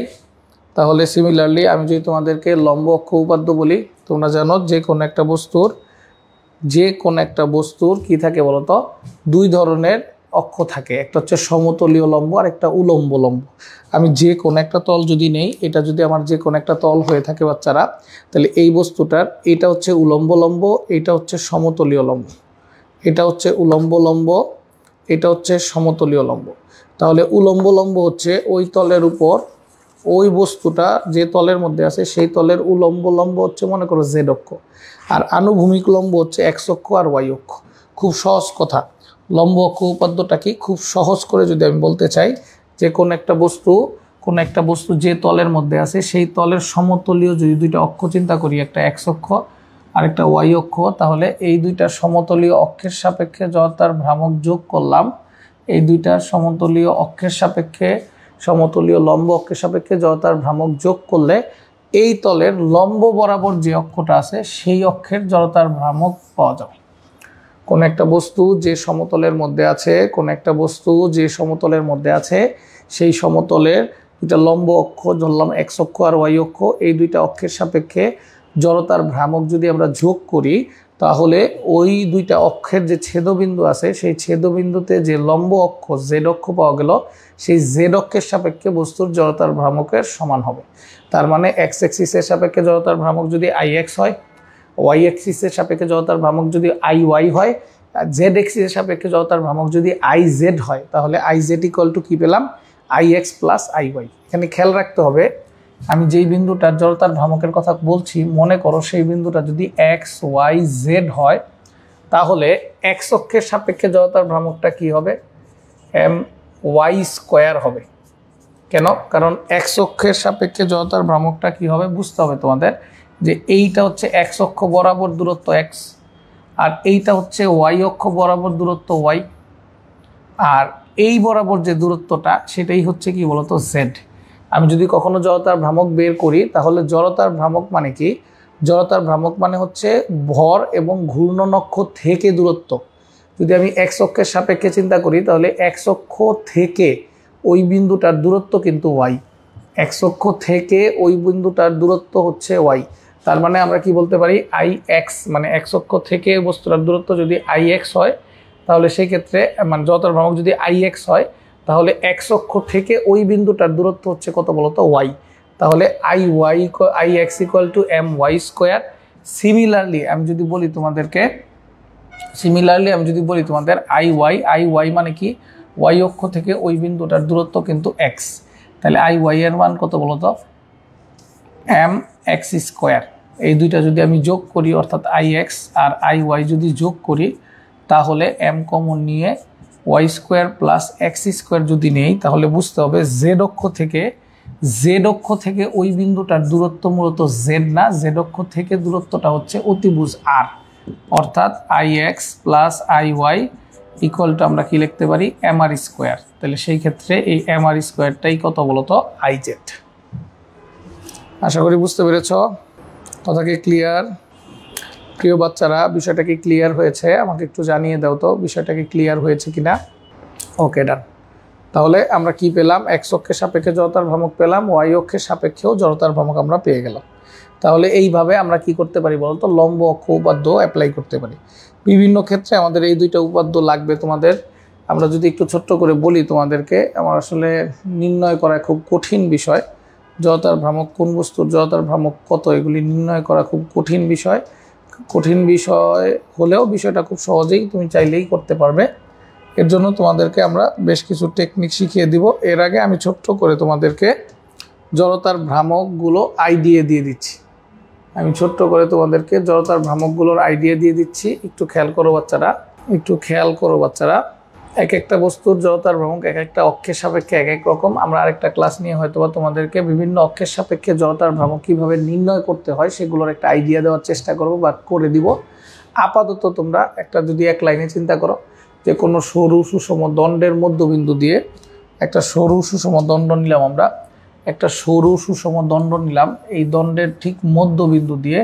তাহলে সিমিলারলি আমি যদি তোমাদেরকে লম্ব অক্ষ উপপাদ্য বলি, তোমরা জানো যে কোনো একটা বস্তুর কি থাকে বলতো দুই ধরনের অক্ষ থাকে, একটা হচ্ছে সমতলীয় লম্ব আর একটা উলম্ব লম্ব। আমি যে কোনো একটা তল যদি নেই, এটা যদি আমার যে কোনো একটা তল হয়ে থাকে বাচ্চারা, তাহলে এই বস্তুটার এটা হচ্ছে উলম্ব লম্ব, এটা হচ্ছে সমতলীয় লম্ব, এটা হচ্ছে উলম্ব লম্ব, এটা হচ্ছে সমতলীয় লম্ব। তাহলে উলম্ব লম্ব হচ্ছে ওই তলের উপর ওই বস্তুটা যে তলের মধ্যে আছে সেই তলের উলম্ব লম্ব হচ্ছে মনে করো জেড অক্ষ, আর আনুভূমিক লম্ব হচ্ছে এক্স অক্ষ আর ওয়াই অক্ষ। খুব সহজ কথা, লম্ব অক্ষ উপপাদ্যটা কি খুব সহজ করে যদি আমি বলতে চাই যে কোন একটা বস্তু যে তলের মধ্যে আছে সেই তলের সমতলীয় যদি দুইটা অক্ষ চিন্তা করি, একটা এক্স অক্ষ আর একটা ওয়াই অক্ষ, তাহলে এই দুইটা সমতলীয় অক্ষের সাপেক্ষে জড়তার ভ্রামক যোগ করলাম, এই দুইটা সমতলীয় অক্ষের সাপেক্ষে সমতলীয় লম্ব অক্ষের সাপেক্ষে জড়তার ভ্রামক যোগ করলে এই তলের লম্ব বরাবর যে অক্ষটা আছে সেই অক্ষের জড়তার ভ্রামক পাওয়া যাবে। কোন একটা বস্তু যে সমতলের মধ্যে আছে, কোন একটা বস্তু যে সমতলের মধ্যে আছে সেই সমতলের দুইটা লম্ব অক্ষ ধরলাম এক্স অক্ষ আর ওয়াই অক্ষ, এই দুইটা অক্ষের সাপেক্ষে জড়তার ভ্রামক যদি আমরা যোগ করি, তাহলে ওই দুইটা অক্ষের যে ছেদবিন্দু আছে সেই ছেদবিন্দুতে যে লম্ব অক্ষ জেড অক্ষ পাওয়া গেল, সেই জেড অক্ষের সাপেক্ষে বস্তুর জড়তার ভ্রামকের সমান হবে। তার মানে এক্স এক্সিসের সাপেক্ষে জড়তার ভ্রামক যদি আই এক্স হয়, ওয়াই এক্সিসের সাপেক্ষে জড়তার ভ্রামক যদি আই ওয়াই হয়, জেড এক্সিসের সাপেক্ষে জড়তার ভ্রামক যদি আই জেড হয়, তাহলে আই জেড ইকুয়াল টু কি পেলাম? I x plus I y. এখানে খেয়াল রাখতে হবে, আমি যেই বিন্দুটার জড়তার ভ্রামকের কথা বলছি মনে করো সেই বিন্দুটা যদি এক্স ওয়াই জেড হয়, তাহলে এক্স অক্ষের সাপেক্ষে জড়তার ভ্রামকটা কি হবে? এম ওয়াই স্কোয়ার হবে। কেন? কারণ এক্স অক্ষের সাপেক্ষে জড়তার ভ্রামকটা কি হবে বুঝতে হবে তোমাদের, যে এইটা হচ্ছে এক্স অক্ষ বরাবর দূরত্ব এক্স, আর এইটা হচ্ছে ওয়াই অক্ষ বরাবর দূরত্ব ওয়াই, আর এই বরাবর যে দূরত্বটা সেটাই হচ্ছে কি বলতো জেড। আমি যদি কখনো জড়তার ভ্রামক বের করি, তাহলে জড়তার ভ্রামক মানে কি? জড়তার ভ্রামক মানে হচ্ছে ভর এবং ঘূর্ণন অক্ষ থেকে দূরত্ব। যদি আমি এক্স অক্ষের সাপেক্ষে চিন্তা করি, তাহলে এক্স অক্ষ থেকে ওই বিন্দুটার দূরত্ব কিন্তু ওয়াই, এক্স অক্ষ থেকে ওই বিন্দুটার দূরত্ব হচ্ছে ওয়াই। তার মানে আমরা কি বলতে পারি? আই এক্স মানে এক্স অক্ষ থেকে বস্তুটার দূরত্ব যদি আই এক্স হয়, তাহলে সেই ক্ষেত্রে মানে জড়তার ভ্রামক যদি আই এক্স হয়, তাহলে এক্স অক্ষ থেকে ওই বিন্দুটার দূরত্ব হচ্ছে কত বলতো? ওয়াই। তাহলে I x equal to m y square. Similarly আমি যদি বলি তোমাদের আই ওয়াই মানে কি? ওয়াই অক্ষ থেকে ওই বিন্দুটার দূরত্ব কিন্তু এক্স, তাহলে আই ওয়াই এর মান কত বলতো? M x square. এই দুইটা যদি আমি যোগ করি, অর্থাৎ আই এক্স আর আই ওয়াই যদি যোগ করি, তাহলে এম কমন নিয়ে y square plus x square যদি নেই, তাহলে বুঝতে হবে জেড অক্ষ থেকে ওই বিন্দুটার দূরত্ব মূলত জেড না, জেড অক্ষ থেকে দূরত্বটা হচ্ছে অতিভুজ আর, অর্থাৎ I x plus I y equal to আমরা কি লিখতে পারি? M r square. তাহলে সেই ক্ষেত্রে এই এম আর স্কোয়ারটাই কত বলতো? I Z. আশা করি বুঝতে পেরেছ। কথা কি ক্লিয়ার? প্রিয় বাচ্চারা, বিষয়টা কি ক্লিয়ার হয়েছে? আমাকে একটু জানিয়ে দাও তো বিষয়টা কি ক্লিয়ার হয়েছে কিনা। ওকে, ডান। তাহলে আমরা কি পেলাম? এক্স অক্ষের সাপেক্ষে জড়তার ভ্রামক পেলাম, ওয়াই অক্ষের সাপেক্ষেও জড়তার ভ্রামক আমরা পেয়ে গেলাম। তাহলে এইভাবে আমরা কি করতে পারি বলতো, লম্ব অক্ষ উপাদ্য অ্যাপ্লাই করতে পারি। বিভিন্ন ক্ষেত্রে আমাদের এই দুইটা উপাদ্য লাগবে তোমাদের। আমরা যদি একটু ছোট্ট করে বলি তোমাদেরকে, আমার আসলে নির্ণয় করা খুব কঠিন বিষয়। জড়তার ভ্রামক কোন বস্তুর জড়তার ভ্রামক কত, এগুলি নির্ণয় করা খুব কঠিন বিষয়। কঠিন বিষয় হলেও বিষয়টা খুব সহজেই তুমি চাইলেই করতে পারবে। এর জন্য তোমাদেরকে আমরা বেশ কিছু টেকনিক শিখিয়ে দিব। এর আগে আমি ছোট্ট করে তোমাদেরকে জড়তার ভ্রামকগুলো আইডিয়া দিয়ে দিচ্ছি। আমি ছোট্ট করে তোমাদেরকে জড়তার ভ্রামকগুলোর আইডিয়া দিয়ে দিচ্ছি। একটু খেয়াল করো বাচ্চারা, এক একটা বস্তুর জড়তার ভ্রামক এক একটা অক্ষের সাপেক্ষে এক এক রকম। আমরা আরেকটা ক্লাস নিয়ে হয়তোবা তোমাদেরকে বিভিন্ন অক্ষের সাপেক্ষে জড়তার ভ্রামক কীভাবে নির্ণয় করতে হয় সেগুলোর একটা আইডিয়া দেওয়ার চেষ্টা করবো বা করে দিব। আপাতত তোমরা একটা যদি এক লাইনে চিন্তা করো যে কোনো সরু সুষম দণ্ডের মধ্যবিন্দু দিয়ে একটা সরু সুষম দণ্ড নিলাম, আমরা একটা সরু সুষম দণ্ড নিলাম, এই দণ্ডের ঠিক মধ্যবিন্দু দিয়ে,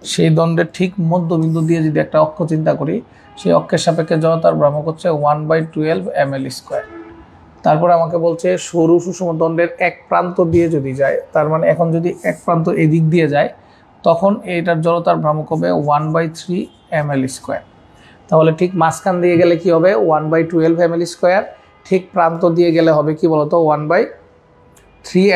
সেই দণ্ডের ঠিক মধ্যবিন্দু দিয়ে যদি একটা অক্ষ চিন্তা করি, সেই অক্ষের সাপেক্ষে জড়তার ভ্রামক হচ্ছে 1/12 ml²। তারপরে আমাকে বলছে সরু সুষম দণ্ডের এক প্রান্ত দিয়ে যদি যায়, তার মানে এখন যদি এক প্রান্ত এদিক দিয়ে যায় তখন এইটার জড়তার ভ্রামক হবে 1/3 ml²। তাহলে ঠিক মাঝখান দিয়ে গেলে কি হবে 1/12 ml², ঠিক প্রান্ত দিয়ে গেলে হবে কি বলতো 1/3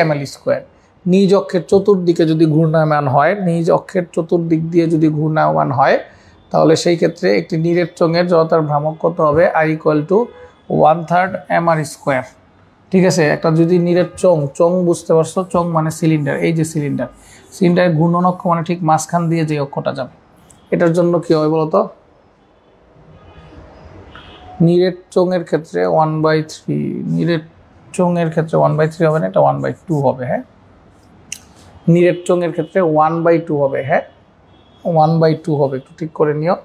ml²। নিজ অক্ষের চতুর্দিকে যদি ঘূর্ণায়মান হয়, নিজ অক্ষের চতুর্দিক দিয়ে যদি ঘূর্ণায়মান হয়, তাহলে সেই ক্ষেত্রে একটি নিরেট চোঙের জড়তার ভ্রামক কত হবে, I = 1/3 mr²। ঠিক আছে, একটা যদি নিরেট চোঙ বুঝতে পারছো, চোঙ মানে সিলিন্ডার, এই যে সিলিন্ডারের ঘূর্ণন অক্ষ মানে ঠিক মাঝখান দিয়ে যে অক্ষটা যাবে, এটার জন্য কি হবে বলতো, নিরেট চোঙের ক্ষেত্রে 1/3, নিরেট চোঙের ক্ষেত্রে 1/3 হবে না, এটা 1/2 হবে। হ্যাঁ, নিরেট চোঙের ক্ষেত্রে 1/2 হবে। হ্যাঁ, 1/2 হবে, একটু ঠিক করে নিও।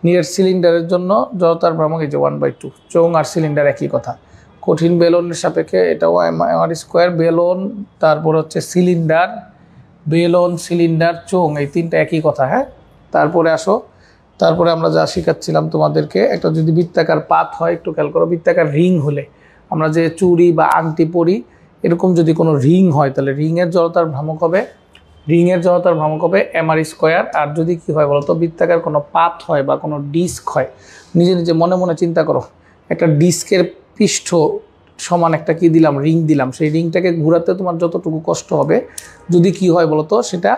নিরেট সিলিন্ডারের জন্য জড়তার ভ্রামক এই যে 1/2। চোঙ আর সিলিন্ডার একই কথা। কঠিন বেলনের সাপেক্ষে এটাও mr², বেলন, তারপর হচ্ছে সিলিন্ডার, বেলন সিলিন্ডার চোঙ, এই তিনটা একই কথা। হ্যাঁ, তারপরে আমরা যা শিখাচ্ছিলাম তোমাদেরকে, একটা যদি বৃত্তাকার পাত হয়, একটু খেয়াল করো, বৃত্তাকার রিং হলে আমরা যে চুড়ি বা আংটি পরি, এরকম যদি কোনো রিং হয় তাহলে রিংয়ের জড়তার ভ্রামক হবে mr²। আর যদি কি হয় বলতো, বৃত্তাকার কোনো পাত হয় বা কোনো ডিস্ক হয়, নিজে নিজে মনে মনে চিন্তা করো, একটা ডিস্কের পৃষ্ঠ সমান একটা কি দিলাম, রিং দিলাম, সেই রিংটাকে ঘোরাতে তোমার যতটুকু কষ্ট হবে, যদি কি হয় বলতো সেটা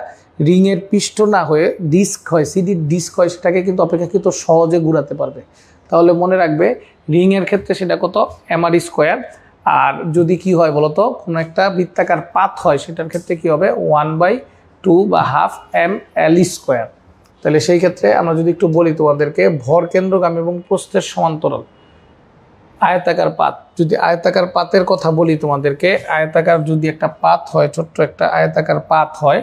রিংয়ের পৃষ্ঠ না হয়ে ডিস্ক হয়, সিডির ডিস্ক হয়, সেটাকে কিন্তু অপেক্ষাকৃত সহজে ঘোরাতে পারবে। তাহলে মনে রাখবে রিংয়ের ক্ষেত্রে সেটা কত, mr²। আর যদি কি হয় বলতো, কোনো একটা বৃত্তাকার পাত হয়, সেটার ক্ষেত্রে কি হবে 1/2 বা ½ ml²। তাহলে সেই ক্ষেত্রে আমরা যদি একটু বলি তোমাদেরকে, ভর কেন্দ্রগামী এবং প্রস্থের সমান্তরাল আয়তাকার পাত, যদি আয়তাকার পাতের কথা বলি তোমাদেরকে, আয়তাকার যদি একটা পাত হয়, ছোট্ট একটা আয়তাকার পাত হয়,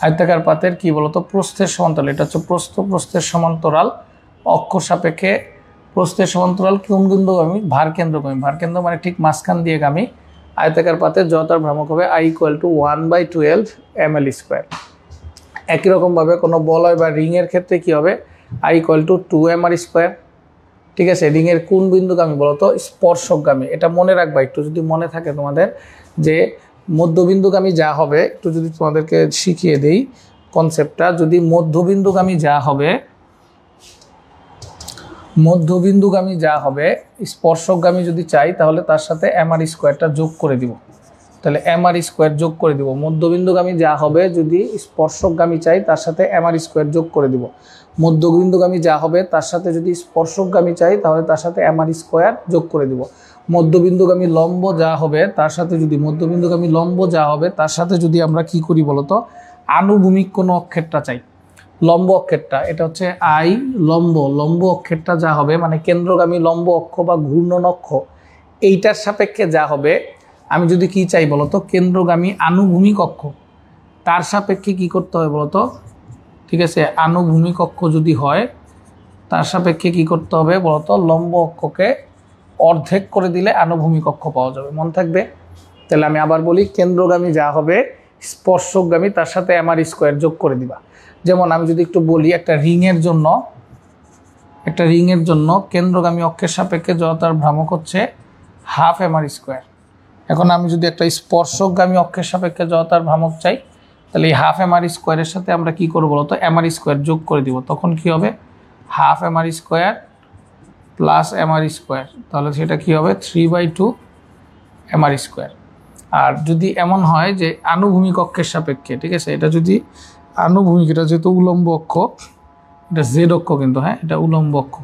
আয়তাকার পাতের কি বলতো প্রস্থের সমান্তরাল, এটা হচ্ছে প্রস্থের সমান্তরাল অক্ষ সাপেক্ষে, প্রস্থের সমান্তরাল কোন কেন্দ্রগামী, ভার কেন্দ্র মানে ঠিক মাঝখান দিয়ে গামী আয়তাকার পাতের জড়তার ভ্রামক হবে I = 1/12 ml²। একই রকমভাবে কোনো বলয় বা রিংয়ের ক্ষেত্রে কি হবে, I = 2 mr²। ঠিক আছে, রিংয়ের কোন বিন্দুগামী বলতো, স্পর্শকগামী। এটা মনে রাখবা একটু, যদি মনে থাকে তোমাদের, যে মধ্যবিন্দুগামী যা হবে, একটু যদি তোমাদেরকে শিখিয়ে দেই কনসেপ্টটা, যদি মধ্যবিন্দুগামী যা হবে স্পর্শকগামী যদি চাই, তাহলে তার সাথে mr² যোগ করে দিব। তাহলে mr² যোগ করে দিব। মধ্যবিন্দুগামী যা হবে যদি স্পর্শকগামী চাই, তার সাথে mr² যোগ করে দিব। মধ্যবিন্দুগামী যা হবে তার সাথে যদি স্পর্শকগামী চাই, তাহলে তার সাথে mr² যোগ করে দিব। মধ্যবিন্দুগামী লম্ব যা হবে তার সাথে যদি আমরা কি করি বলতো, আনুভূমিক কোনো অক্ষেরটা চাই, লম্ব অক্ষেরটা, এটা হচ্ছে I লম্ব অক্ষেরটা যা হবে, মানে কেন্দ্রগামী লম্ব অক্ষ বা ঘূর্ণন অক্ষ, এইটার সাপেক্ষে যা হবে, আমি যদি কি চাই বলতো, কেন্দ্রগামী আনুভূমিক অক্ষ, তার সাপেক্ষে কি করতে হয় বলতো, ঠিক আছে, আনুভূমিক অক্ষ যদি হয় তার সাপেক্ষে কি করতে হবে বলতো, লম্ব অক্ষকে অর্ধেক করে দিলে আনুভূমিক অক্ষ পাওয়া যাবে, মনে থাকবে। তাহলে আমি আবার বলি, কেন্দ্রগামী যা হবে স্পর্শকগামী, তার সাথে mr² যোগ করে দিবা। যেমন আমি যদি একটু বলি, একটা রিংয়ের জন্য কেন্দ্রগামী অক্ষের সাপেক্ষে জড়তার ভ্রামক হচ্ছে ½ mr²। এখন আমি যদি একটা স্পর্শকগামী অক্ষের সাপেক্ষে জড়তার ভ্রামক চাই, তাহলে এই হাফ এম আর স্কোয়ারের সাথে আমরা কি করবো বলতো এম আর স্কোয়ার যোগ করে দিব, তখন কি হবে half M r square plus M r square, তাহলে সেটা কি হবে 3/2 এম আর স্কোয়ার। আর যদি এমন হয় যে আনুভূমিক অক্ষের সাপেক্ষে, ঠিক আছে, এটা যদি আনুভূমিক, এটা যেহেতু উলম্ব অক্ষ, এটা জেড অক্ষ কিন্তু, হ্যাঁ এটা উলম্ব অক্ষ,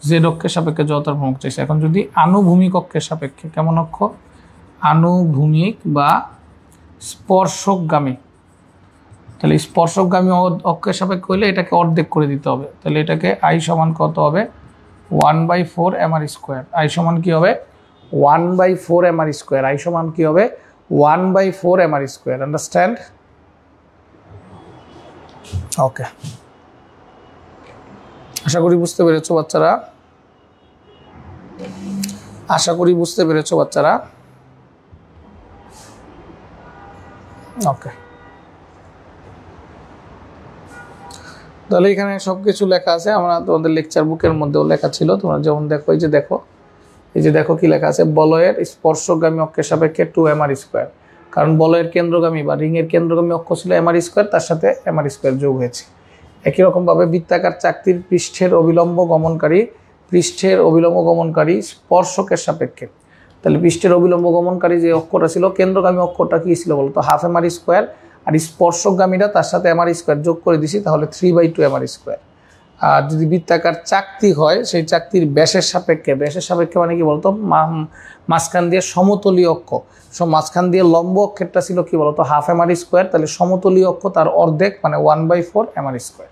জেড অক্ষের সাপেক্ষে জড়তার ভ্রমক চাইছে। এখন যদি আনুভূমিক অক্ষের সাপেক্ষে, কেমন অক্ষ, আনুভূমিক বা স্পর্শকগামী, তাহলে স্পর্শকগামী অক্ষের সাপেক্ষে হইলে এটাকে অর্ধেক করে দিতে হবে। তাহলে এটাকে আই সমান কত হবে 1/4 এম আর স্কোয়ার। আই সমান কি হবে 1/4 এম আর স্কোয়ার। আই সমান কি হবে 1/4 এম আর স্কোয়ার। আন্ডারস্ট্যান্ড? ওকে, আশা করি বুঝতে পেরেছো বাচ্চারা, আশা করি বুঝতে পেরেছো বাচ্চারা। ওকে, তাহলে এখানে সবকিছু লেখা আছে, আমরা তোমাদের লেকচার বুকের মধ্যেও লেখা ছিল, তোমরা যেমন দেখো, এই যে দেখো কি লেখা আছে, বলয়ের স্পর্শগামী অক্ষের সাপেক্ষে 2 এম আর স্কোয়ার। কারণ বলয়ের কেন্দ্রগামী বা রিংয়ের কেন্দ্রগামী অক্ষ ছিল এম আর স্কোয়ার, তার সাথে এম আর স্কোয়ার যোগ হয়েছে। একই রকমভাবে বৃত্তাকার চাকতির পৃষ্ঠের অবিলম্ব গমনকারী স্পর্শকের সাপেক্ষে, তাহলে পৃষ্ঠের অবিলম্ব গমনকারী যে অক্ষটা ছিল, কেন্দ্রগামী অক্ষটা কি ছিল বলতো হাফ এম আর স্কোয়ার, আর স্পর্শকগামীরা তার সাথে এম আর স্কোয়ার যোগ করে দিছি, তাহলে 3/2 এম আর স্কোয়ার। আর যদি বৃত্তাকার চাকতি হয়, সেই চাকতির ব্যাসের সাপেক্ষে মানে কি বলতো মাঝখান দিয়ে সমতলীয় অক্ষ, মাঝখান দিয়ে লম্ব অক্ষেরটা ছিল কি বলতো হাফ এম আর স্কোয়ার, তাহলে সমতলীয় অক্ষ তার অর্ধেক মানে 1/4 এম আর স্কোয়ার।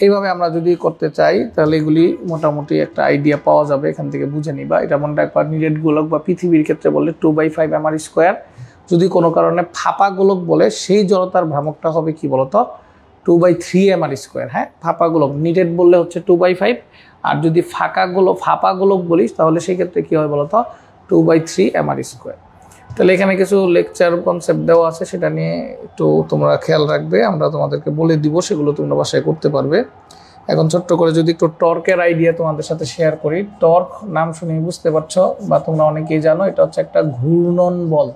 এইভাবে আমরা যদি করতে চাই তাহলে এগুলি মোটামুটি একটা আইডিয়া পাওয়া যাবে, এখান থেকে বুঝে নিবা। এটা মনে রাখবা নিরেট গোলক বা পৃথিবীর ক্ষেত্রে বললে 2/5 এম আর স্কোয়ার। যদি কোনো কারণে ফাঁপা গোলক বলে, সেই জড়তার ভ্রামকটা হবে কি বলতো 2/3 এম আর স্কোয়ার। হ্যাঁ, ফাঁপা গোলক, নিরেট বললে হচ্ছে 2/5, আর যদি ফাঁপা গোলক বলিস তাহলে সেই ক্ষেত্রে কি হয় বলতো 2/3 এম আর স্কোয়ার। তাহলে এখানে কিছু লেকচার কনসেপ্ট দেওয়া আছে, সেটা নিয়ে একটু তোমরা খেয়াল রাখবে, আমরা তোমাদেরকে বলে দিব, সেগুলো তোমরা বাসায় করতে পারবে। এখন ছোট্ট করে যদি একটু টর্কের আইডিয়া তোমাদের সাথে শেয়ার করি। টর্ক নাম শুনে বুঝতে পারছো বা তোমরা অনেকেই জানো, এটা হচ্ছে একটা ঘূর্ণন বল।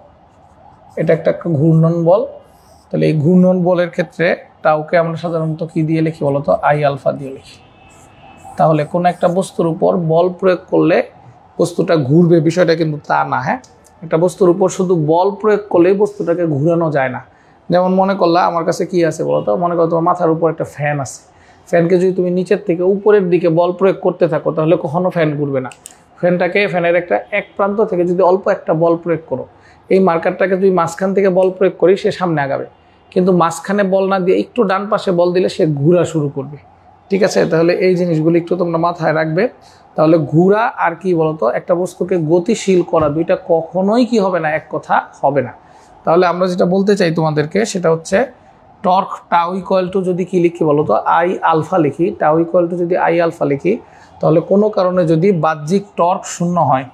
এটা একটা ঘূর্ণন বল। তাহলে এই ঘূর্ণন বলের ক্ষেত্রে টাউকে আমরা সাধারণত কি দিয়ে লিখি বলতো আই আলফা দিয়ে লিখি। তাহলে কোনো একটা বস্তুর উপর বল প্রয়োগ করলে বস্তুটা ঘুরবে, বিষয়টা কিন্তু তা না। হ্যাঁ, একটা বস্তুর উপর শুধু বল প্রয়োগ করলেই বস্তুটাকে ঘুরানো যায় না। যেমন মনে করলা আমার কাছে কি আছে বলতো, মনে করো তোমার মাথার উপর একটা ফ্যান আছে, ফ্যানকে যদি তুমি নিচের থেকে উপরের দিকে বল প্রয়োগ করতে থাকো তাহলে কখনো ফ্যান ঘুরবে না। ফ্যানের এক প্রান্ত থেকে যদি অল্প একটা বল প্রয়োগ করো, এই মার্কারটাকে যদি মাঝখান থেকে বল প্রয়োগ করি সে সামনে আগাবে, কিন্তু মাঝখানে বল না দিয়ে একটু ডান পাশে বল দিলে সে ঘুরা শুরু করবে। ঠিক আছে, তাহলে এই জিনিসগুলি একটু তোমরা মাথায় রাখবে। তাহলে ঘুরা আর কি বলতো একটা বস্তুকে গতিশীল করা, দুইটা কখনোই কি হবে না, এক কথা হবে না। তাহলে আমরা যেটা বলতে চাই তোমাদেরকে সেটা হচ্ছে টর্ক টাউ ইকুয়াল টু যদি কি লিখি বলতো আই আলফা লিখি, টাউ ইকুয়াল টু যদি আই আলফা লিখি, তাহলে কোনো কারণে যদি বাহ্যিক টর্ক শূন্য হয়,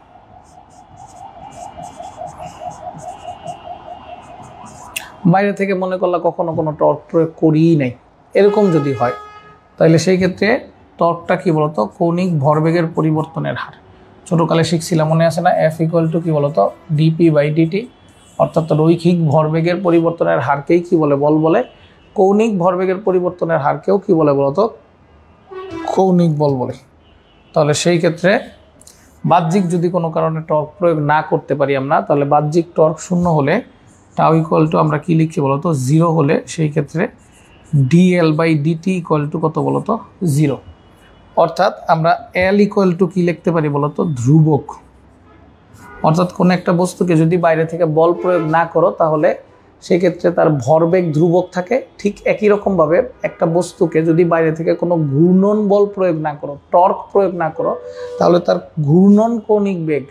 বাইরে থেকে মনে করলে কখনো কোনো টর্ক প্রয়োগ করিই নাই, এরকম যদি হয় তাহলে সেই ক্ষেত্রে টর্কটা কি বলতো কৌণিক ভরবেগের পরিবর্তনের হার। ছোটোকালে শিখছিলাম, মনে আছে না, এফ ইকুয়াল টু কি বলতো dp/dt, অর্থাৎ রৈখিক ভরবেগের পরিবর্তনের হারকেই কি বলে বল বলে। কৌণিক ভরবেগের পরিবর্তনের হারকেও কি বলে বলতো কৌণিক বল বলে। তাহলে সেই ক্ষেত্রে বাহ্যিক যদি কোনো কারণে টর্ক প্রয়োগ না করতে পারি আমরা, তাহলে বাহ্যিক টর্ক শূন্য হলে টাউ ইকুয়াল টু আমরা কি লিখছি বলতো 0 হলে সেই ক্ষেত্রে dl/dt ইকুয়াল টু কত বলতো 0। অর্থাৎ আমরা এল ইকুয়াল টু কি লিখতে পারি বলতো ধ্রুবক। অর্থাৎ কোনো একটা বস্তুকে যদি বাইরে থেকে বল প্রয়োগ না করো তাহলে সেই ক্ষেত্রে তার ভরবেগ ধ্রুবক থাকে। ঠিক একই রকমভাবে একটা বস্তুকে যদি বাইরে থেকে কোনো ঘূর্ণন বল প্রয়োগ না করো, টর্ক প্রয়োগ না করো, তাহলে তার ঘূর্ণন কৌণিক বেগ,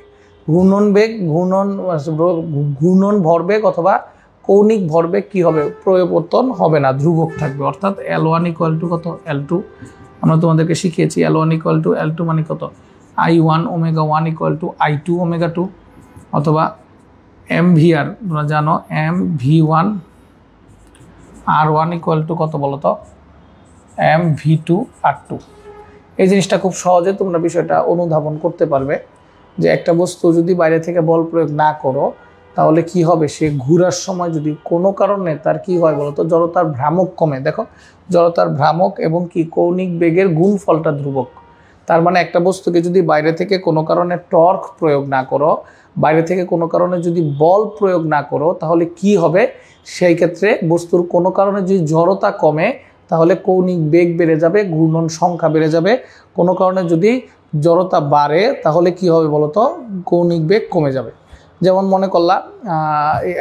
ঘূর্ণন ভরবেগ অথবা কৌণিক ভরবেগ কি হবে, পরিবর্তন হবে না, ধ্রুবক থাকবে। অর্থাৎ L1 ইকুয়াল টু কত L2, আমরা তোমাদেরকে শিখিয়েছি L1 ইকুয়াল টু L2 মানে কত I1 omega 1 equal to I2 omega 2, অথবা MVR তোমরা জানো MV1 R1 ইকুয়াল টু কত বলো তো MV2 R2। এই জিনিসটা খুব সহজে তোমরা বিষয়টা অনুধাবন করতে পারবে যে একটা বস্তু যদি বাইরে থেকে বল প্রয়োগ না করো তাহলে কি হবে, সে ঘোরার সময় যদি কোনো কারণে তার কি হয় বলতো, জড়তার ভ্রামক কমে। দেখো জড়তার ভ্রামক এবং কি কৌণিক বেগের গুণফলটা ধ্রুবক। তার মানে একটা বস্তুকে যদি বাইরে থেকে কোনো কারণে টর্ক প্রয়োগ না করো, বাইরে থেকে কোনো কারণে যদি বল প্রয়োগ না করো, তাহলে কি হবে, সেই ক্ষেত্রে বস্তুর কোনো কারণে যদি জড়তা কমে তাহলে কৌণিক বেগ বেড়ে যাবে, ঘূর্ণন সংখ্যা বেড়ে যাবে। কোনো কারণে যদি জড়তা বাড়ে তাহলে কি হবে বলতো, কৌণিক বেগ কমে যাবে। যেমন মনে করলা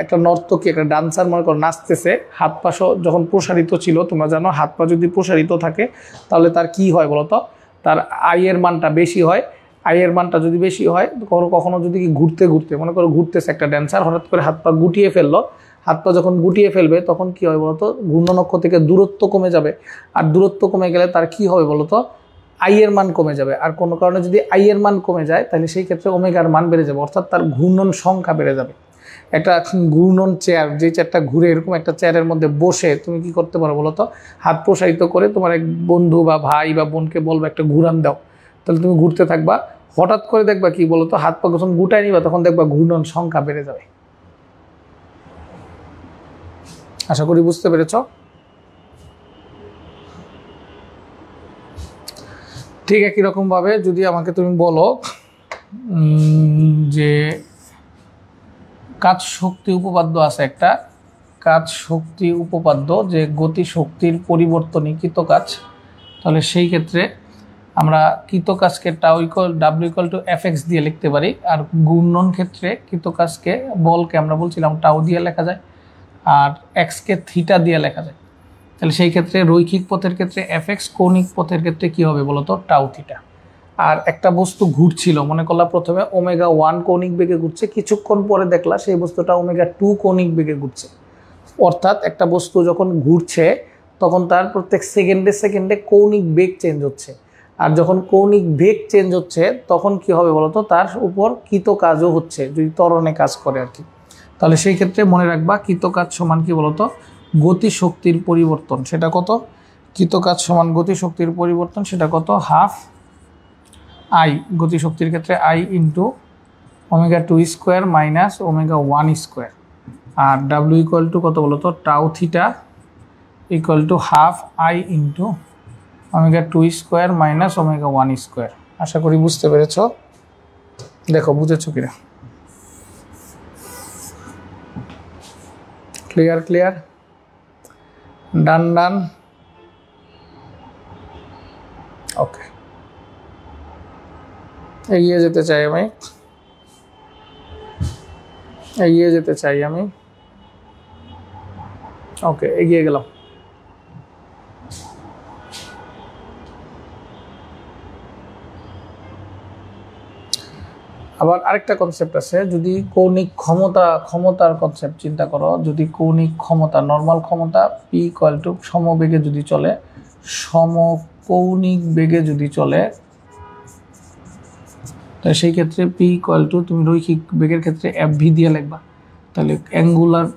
একটা নর্তকী, একটা ডান্সার মনে করো নাচতেছে, হাত পা যখন প্রসারিত ছিল, তোমরা জানো হাত পা যদি প্রসারিত থাকে তাহলে তার কি হয় বলতো, তার আয়ের মানটা বেশি হয়। আয়ের মানটা যদি বেশি হয়, কখনো যদি ঘুরতে ঘুরতে মনে করো ঘুরতেছে একটা ড্যান্সার, হঠাৎ করে হাত পা গুটিয়ে ফেললো, হাত পা যখন গুটিয়ে ফেলবে তখন কি হয় বলতো, ঘূর্ণন অক্ষ থেকে দূরত্ব কমে যাবে। আর দূরত্ব কমে গেলে তার কি হবে বলতো, আইয়ের মান কমে যাবে। আর কোনো কারণে যদি আইয়ের মান কমে যায় তাহলে সেই ক্ষেত্রে ওমেগার মান বেড়ে যাবে, অর্থাৎ তার ঘূর্ণন সংখ্যা বেড়ে যাবে। একটা ঘূর্ণন চেয়ার, যে চেয়ারটা ঘুরে, এরকম একটা চেয়ারের মধ্যে বসে তুমি কি করতে পারো বলতো, হাত প্রসারিত করে তোমার এক বন্ধু বা ভাই বা বোনকে বলবে একটা ঘুরান দাও, তাহলে তুমি ঘুরতে থাকবা। হঠাৎ করে দেখবা কি বলতো, হাত পা যখন গুটায় নিবা তখন দেখবা ঘূর্ণন সংখ্যা বেড়ে যাবে। আশা করি বুঝতে পেরেছ। ঠিক একই রকম ভাবে যদি আমাকে তুমি বলো যে কাজ শক্তি উপপাদ্য আছে একটা, কাজ শক্তি উপপাদ্য, যে গতি শক্তির পরিবর্তনই কৃত কাজ, তাহলে সেই ক্ষেত্রে আমরা কৃত কাজকে W=Fx দিয়ে লিখতে পারি। আর ঘূর্ণন ক্ষেত্রে কৃত কাজকে, বলকে আমরা বলছিলাম টাউ দিয়ে লেখা যায়, আর এক্সকে থিটা দিয়ে লেখা যায়। তাহলে সেই ক্ষেত্রে রৈখিক পথের ক্ষেত্রে Fx, কৌণিক পথের ক্ষেত্রে কি হবে বলতো, টাউ থিটা। আর একটা বস্তু ঘুরছিল, মনে করলা প্রথমে ω1 কৌণিক বেগে ঘুরছে, কিছুক্ষণ পরে দেখলা সেই বস্তুটা ω2 কৌণিক বেগে ঘুরছে। অর্থাৎ একটা বস্তু যখন ঘুরছে তখন তার প্রত্যেক সেকেন্ডে সেকেন্ডে কৌণিক বেগ চেঞ্জ হচ্ছে। আর যখন কৌণিক বেগ চেঞ্জ হচ্ছে তখন কি হবে বলতো, তার উপর কৃত কাজও হচ্ছে, যদি ত্বরণে কাজ করে আর কি। তাহলে সেই ক্ষেত্রে মনে রাখবা কৃত কাজ সমান কি বলতো, গতি শক্তির পরিবর্তন। সেটা কত, কৃত কাজ সমান গতি শক্তির পরিবর্তন, সেটা কত, হাফ আই, গতি শক্তির ক্ষেত্রে I ইন্টু ω2² মাইনাস ω1²। আর W= কত বলতো, tau theta = half I into ω2² minus ω1²। আশা করি বুঝতে পেরেছ। দেখো বুঝেছো কিনা, ক্লিয়ার ক্লিয়ার, ডান ডান, ওকে। এগিয়ে যেতে চাই আমি, এগিয়ে যেতে চাই আমি, ওকে এগিয়ে গেলাম। আবার আরেকটা কনসেপ্ট আছে, যদি কৌণিক ক্ষমতার কনসেপ্ট চিন্তা করো, যদি কৌণিক ক্ষমতা, নর্মাল ক্ষমতা P = সমবেগে যদি চলে, সমকৌণিক বেগে যদি চলে, তাহলে সেই ক্ষেত্রে P = তুমি রৈখিক বেগের ক্ষেত্রে FV দিয়ে লিখবা। তাহলে অ্যাঙ্গুলার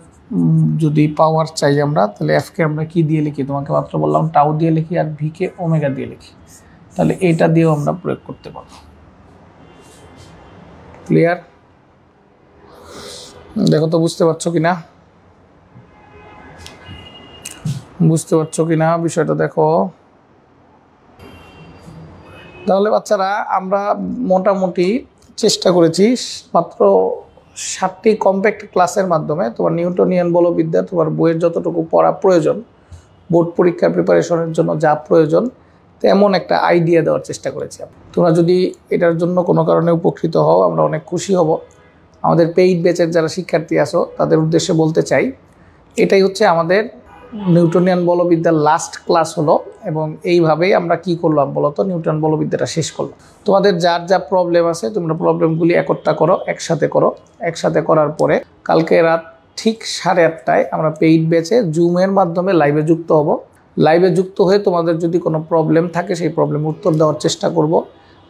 যদি পাওয়ার চাই আমরা, তাহলে F কে আমরা কি দিয়ে লিখি, তোমাকে মাত্র বললাম টাউ দিয়ে লিখি, আর V কে ওমেগা দিয়ে লিখি। তাহলে এটা দিয়েও আমরা প্রয়োগ করতে পারবো। ক্লিয়ার, দেখো তো বুঝতে পারছো কিনা, বুঝতে পারছো কিনা বিষয়টা দেখো। তাহলে বাচ্চারা আমরা মোটামুটি চেষ্টা করেছি মাত্র 7টি কম্প্যাক্ট ক্লাসের মাধ্যমে তোমার নিউটনিয়ান বলবিদ্যা, তোমার বইয়ের যতটুকু পড়া প্রয়োজন, বোর্ড পরীক্ষার প্রিপারেশনের জন্য যা প্রয়োজন, তেমন একটা আইডিয়া দেওয়ার চেষ্টা করেছি। তোমরা যদি এটার জন্য কোনো কারণে উপকৃত হও আমরা অনেক খুশি হব। আমাদের পেইড ব্যাচের যারা শিক্ষার্থী আছো তাদের উদ্দেশ্যে বলতে চাই, এটাই হচ্ছে আমাদের নিউটনিয়ান বলবিদ্যার লাস্ট ক্লাস হলো, এবং এইভাবেই আমরা কি করলাম বলতো, নিউটন বলবিদ্যাটা শেষ করলাম। তোমাদের যার যা প্রবলেম আছে তোমরা প্রবলেমগুলি একত্রা করো, একসাথে করো। একসাথে করার পরে কালকে রাত ঠিক 8:30টায় আমরা পেইড ব্যাচে জুমের মাধ্যমে লাইভে যুক্ত হব। লাইভে যুক্ত হয়ে তোমাদের যদি কোনো প্রবলেম থাকে সেই প্রবলেম উত্তর দেওয়ার চেষ্টা করব।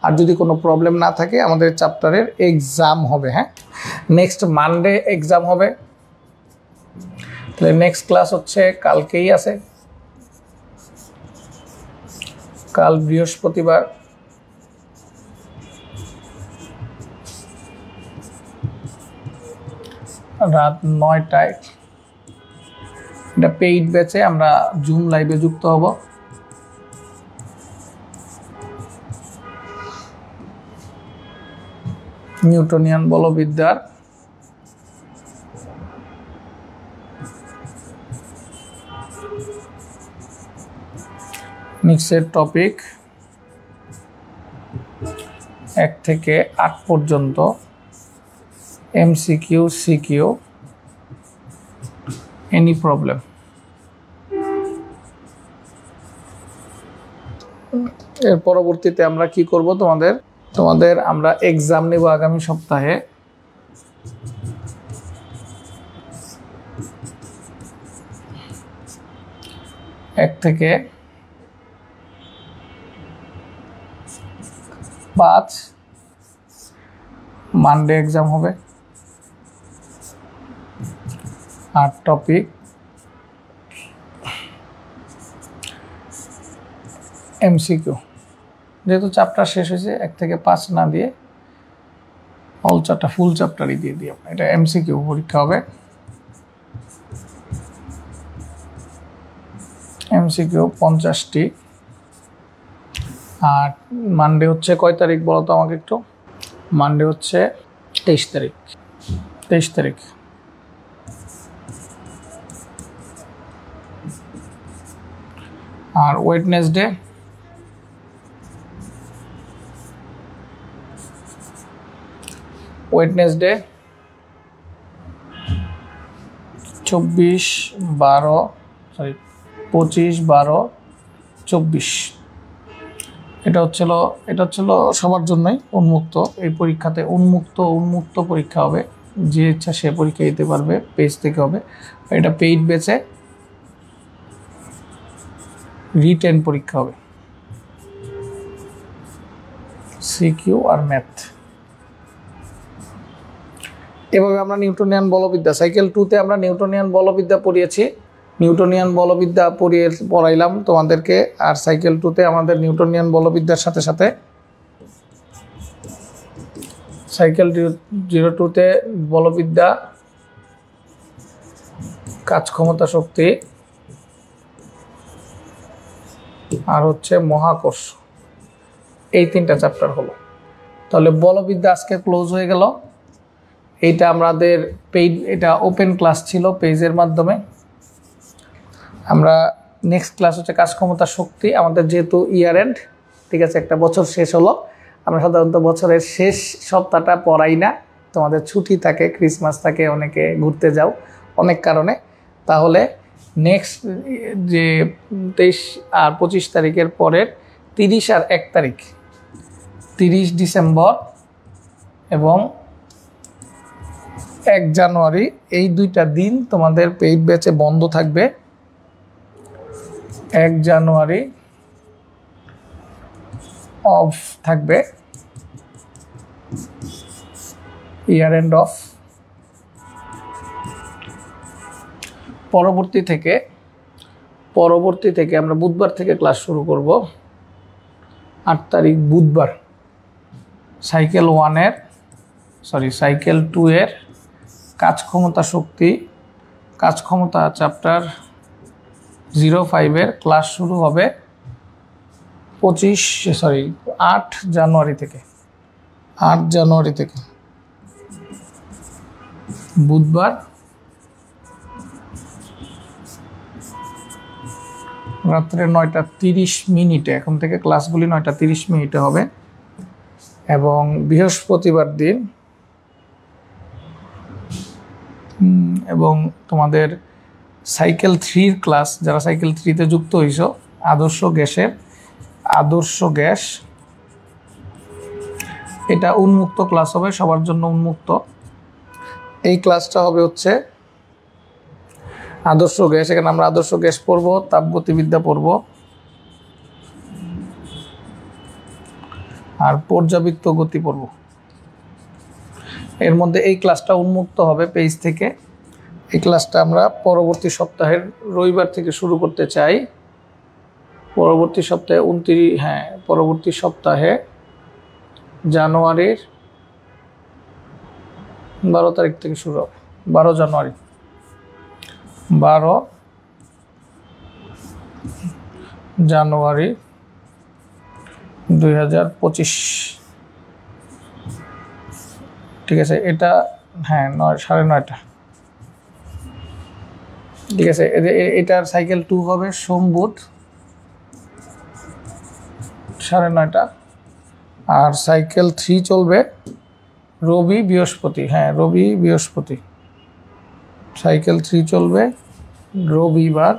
আর যদি কোনো প্রবলেম না থাকে আমাদের চ্যাপ্টারের এক্সাম হবে। হ্যাঁ, নেক্সট মানডে এক্সাম হবে। তাহলে নেক্সট ক্লাস হচ্ছে কালকেই আছে, কাল বৃহস্পতিবার। রাত 9টায়। এটা পেইড ব্যাচে আমরা জুম লাইভে যুক্ত হব। নিউটনিয়ান বলবিদ্যার মিক্সের টপিক 1 থেকে 8 পর্যন্ত, এমসিকিউ, সিকিউ, এনি প্রবলেম। এর পরবর্তীতে আমরা কি করব, তোমাদের আমরা এক্সাম নেব আগামী সপ্তাহে। এক থেকে 5 মানডে এক্সাম হবে। 8 টপিক, এমসিকিউ। যেহেতু চ্যাপ্টার শেষ হয়েছে, 1 থেকে 5 না দিয়ে ফুল চ্যাপ্টারই দিয়ে দিই। এটা এমসিকিউ পরীক্ষা হবে। এমসিকিউ 50টি। আর মানডে হচ্ছে কয় তারিখ বলো তো আমাকে একটু? মানডে হচ্ছে 23 তারিখ। 23 তারিখ। আর ওয়েডনেসডে 25/12/24। এটা হচ্ছিল সবার জন্যই উন্মুক্ত। এই পরীক্ষাতে উন্মুক্ত পরীক্ষা হবে। যে ইচ্ছা সে পরীক্ষা দিতে পারবে, পেজ থেকে হবে। এটা পেইড ব্যাচে রিটেন পরীক্ষা হবে, সিকিউ আর ম্যাথ। এভাবে আমরা নিউটনিয়ান বলবিদ্যা সাইকেল 2-তে আমরা নিউটনিয়ান বলবিদ্যা পড়িয়েছি। নিউটনিয়ান বলবিদ্যা পড়াইলাম তোমাদেরকে। আর সাইকেল 2-তে আমাদের নিউটনিয়ান বলবিদ্যার সাথে সাথে সাইকেল 02-তে বলবিদ্যা, কাজ ক্ষমতা শক্তি, আর হচ্ছে মহাকর্ষ, এই 3টা চ্যাপ্টার হলো। তাহলে বলবিদ্যা আজকে ক্লোজ হয়ে গেল। এইটা আমাদের পেইড, এটা ওপেন ক্লাস ছিল পেজের মাধ্যমে। আমরা নেক্সট ক্লাস হচ্ছে কাজ ক্ষমতা শক্তি। আমাদের যেহেতু ইয়ার এন্ড, ঠিক আছে, একটা বছর শেষ হলো। আমরা সাধারণত বছরের শেষ সপ্তাহটা পড়াই না, তোমাদের ছুটি থাকে, ক্রিসমাস থাকে, অনেকে ঘুরতে যাও অনেক কারণে। তাহলে নেক্সট যে 23 আর 25 তারিখের পরের 30 আর 1 তারিখ, 30 ডিসেম্বর এবং 1 জানুয়ারি, এই 2টা দিন তোমাদের পেইড ব্যাচে বন্ধ থাকবে। 1 জানুয়ারি অফ থাকবে, ইয়ার এন্ড অফ। পরবর্তী থেকে আমরা বুধবার থেকে ক্লাস শুরু করব। 8 তারিখ বুধবার সাইকেল 2 এর কাজ ক্ষমতা শক্তি, কাজ ক্ষমতা চ্যাপ্টার 05 এর ক্লাস শুরু হবে 8 জানুয়ারি থেকে। 8 জানুয়ারি থেকে বুধবার রাত্রে 9:30। এখন থেকে ক্লাসগুলি 9:30 হবে। এবং বৃহস্পতিবার দিন এবং তোমাদের সাইকেল 3 ক্লাস, যারা সাইকেল 3-তে যুক্ত হইছো, আদর্শ গ্যাস, এটা উন্মুক্ত ক্লাস হবে, সবার জন্য উন্মুক্ত। এই ক্লাসটা হবে হচ্ছে আদর্শ গ্যাস। এখানে আমরা আদর্শ গ্যাস পড়ব, তাপগতিবিদ্যা পড়ব, আর পর্যাবৃত্ত গতি পড়ব। এর মধ্যে এই ক্লাসটা উন্মুক্ত হবে পেজ থেকে। এই ক্লাসটা আমরা পরবর্তী সপ্তাহের রবিবার থেকে শুরু করতে চাই। পরবর্তী সপ্তাহে জানুয়ারির 12 তারিখ থেকে শুরু হবে। 12 জানুয়ারি 12 জানুয়ারি 2025। ঠিক আছে, এটা হ্যাঁ 9:30। ঠিক আছে, এটার সাইকেল 2 হবে সোম বুধ 9:30, আর সাইকেল 3 চলবে রবি বৃহস্পতি। হ্যাঁ, রবি বৃহস্পতি। সাইকেল 3 চলবে রবিবার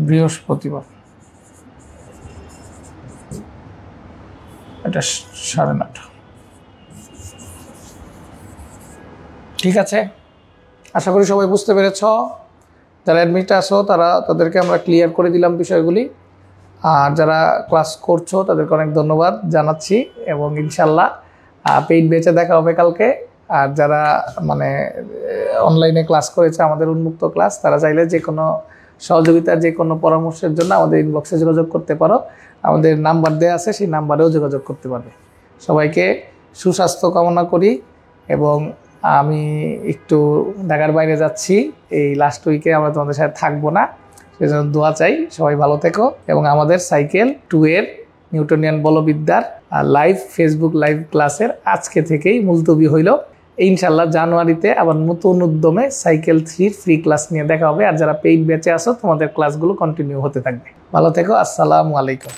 বৃহস্পতিবার, এটা 9:30। ঠিক আছে, আশা করি সবাই বুঝতে পেরেছ। যারা অ্যাডমিট আছো তাদেরকে আমরা ক্লিয়ার করে দিলাম বিষয়গুলি, আর যারা ক্লাস করছো তাদেরকে অনেক ধন্যবাদ জানাচ্ছি, এবং ইনশাল্লাহ পেইড ব্যাচে দেখা হবে কালকে। আর যারা মানে অনলাইনে ক্লাস করেছে আমাদের উন্মুক্ত ক্লাস, তারা চাইলে যে কোনো সহযোগিতা, যে কোনো পরামর্শের জন্য আমাদের ইনবক্সে যোগাযোগ করতে পারো। আমাদের নাম্বার দেওয়া আছে, সেই নাম্বারেও যোগাযোগ করতে পারবে। সবাইকে সুস্বাস্থ্য কামনা করি, এবং আমি একটু ঢাকার বাইরে যাচ্ছি এই লাস্ট উইকে, আমরা তোমাদের সাথে থাকবো না, সেজন্য দোয়া চাই। সবাই ভালো থেকো, এবং আমাদের সাইকেল 2 এর নিউটনিয়ান বলবিদ্যার লাইভ ফেসবুক লাইভ ক্লাসের আজকে থেকেই মুলতবি হইল। ইনশাল্লাহ জানুয়ারিতে আবার নতুন উদ্যমে সাইকেল 3 ফ্রি ক্লাস নিয়ে দেখা হবে। আর যারা পেইড ব্যাচে আসো, তোমাদের ক্লাসগুলো কন্টিনিউ হতে থাকবে। ভালো থেকো, আসসালামু আলাইকুম।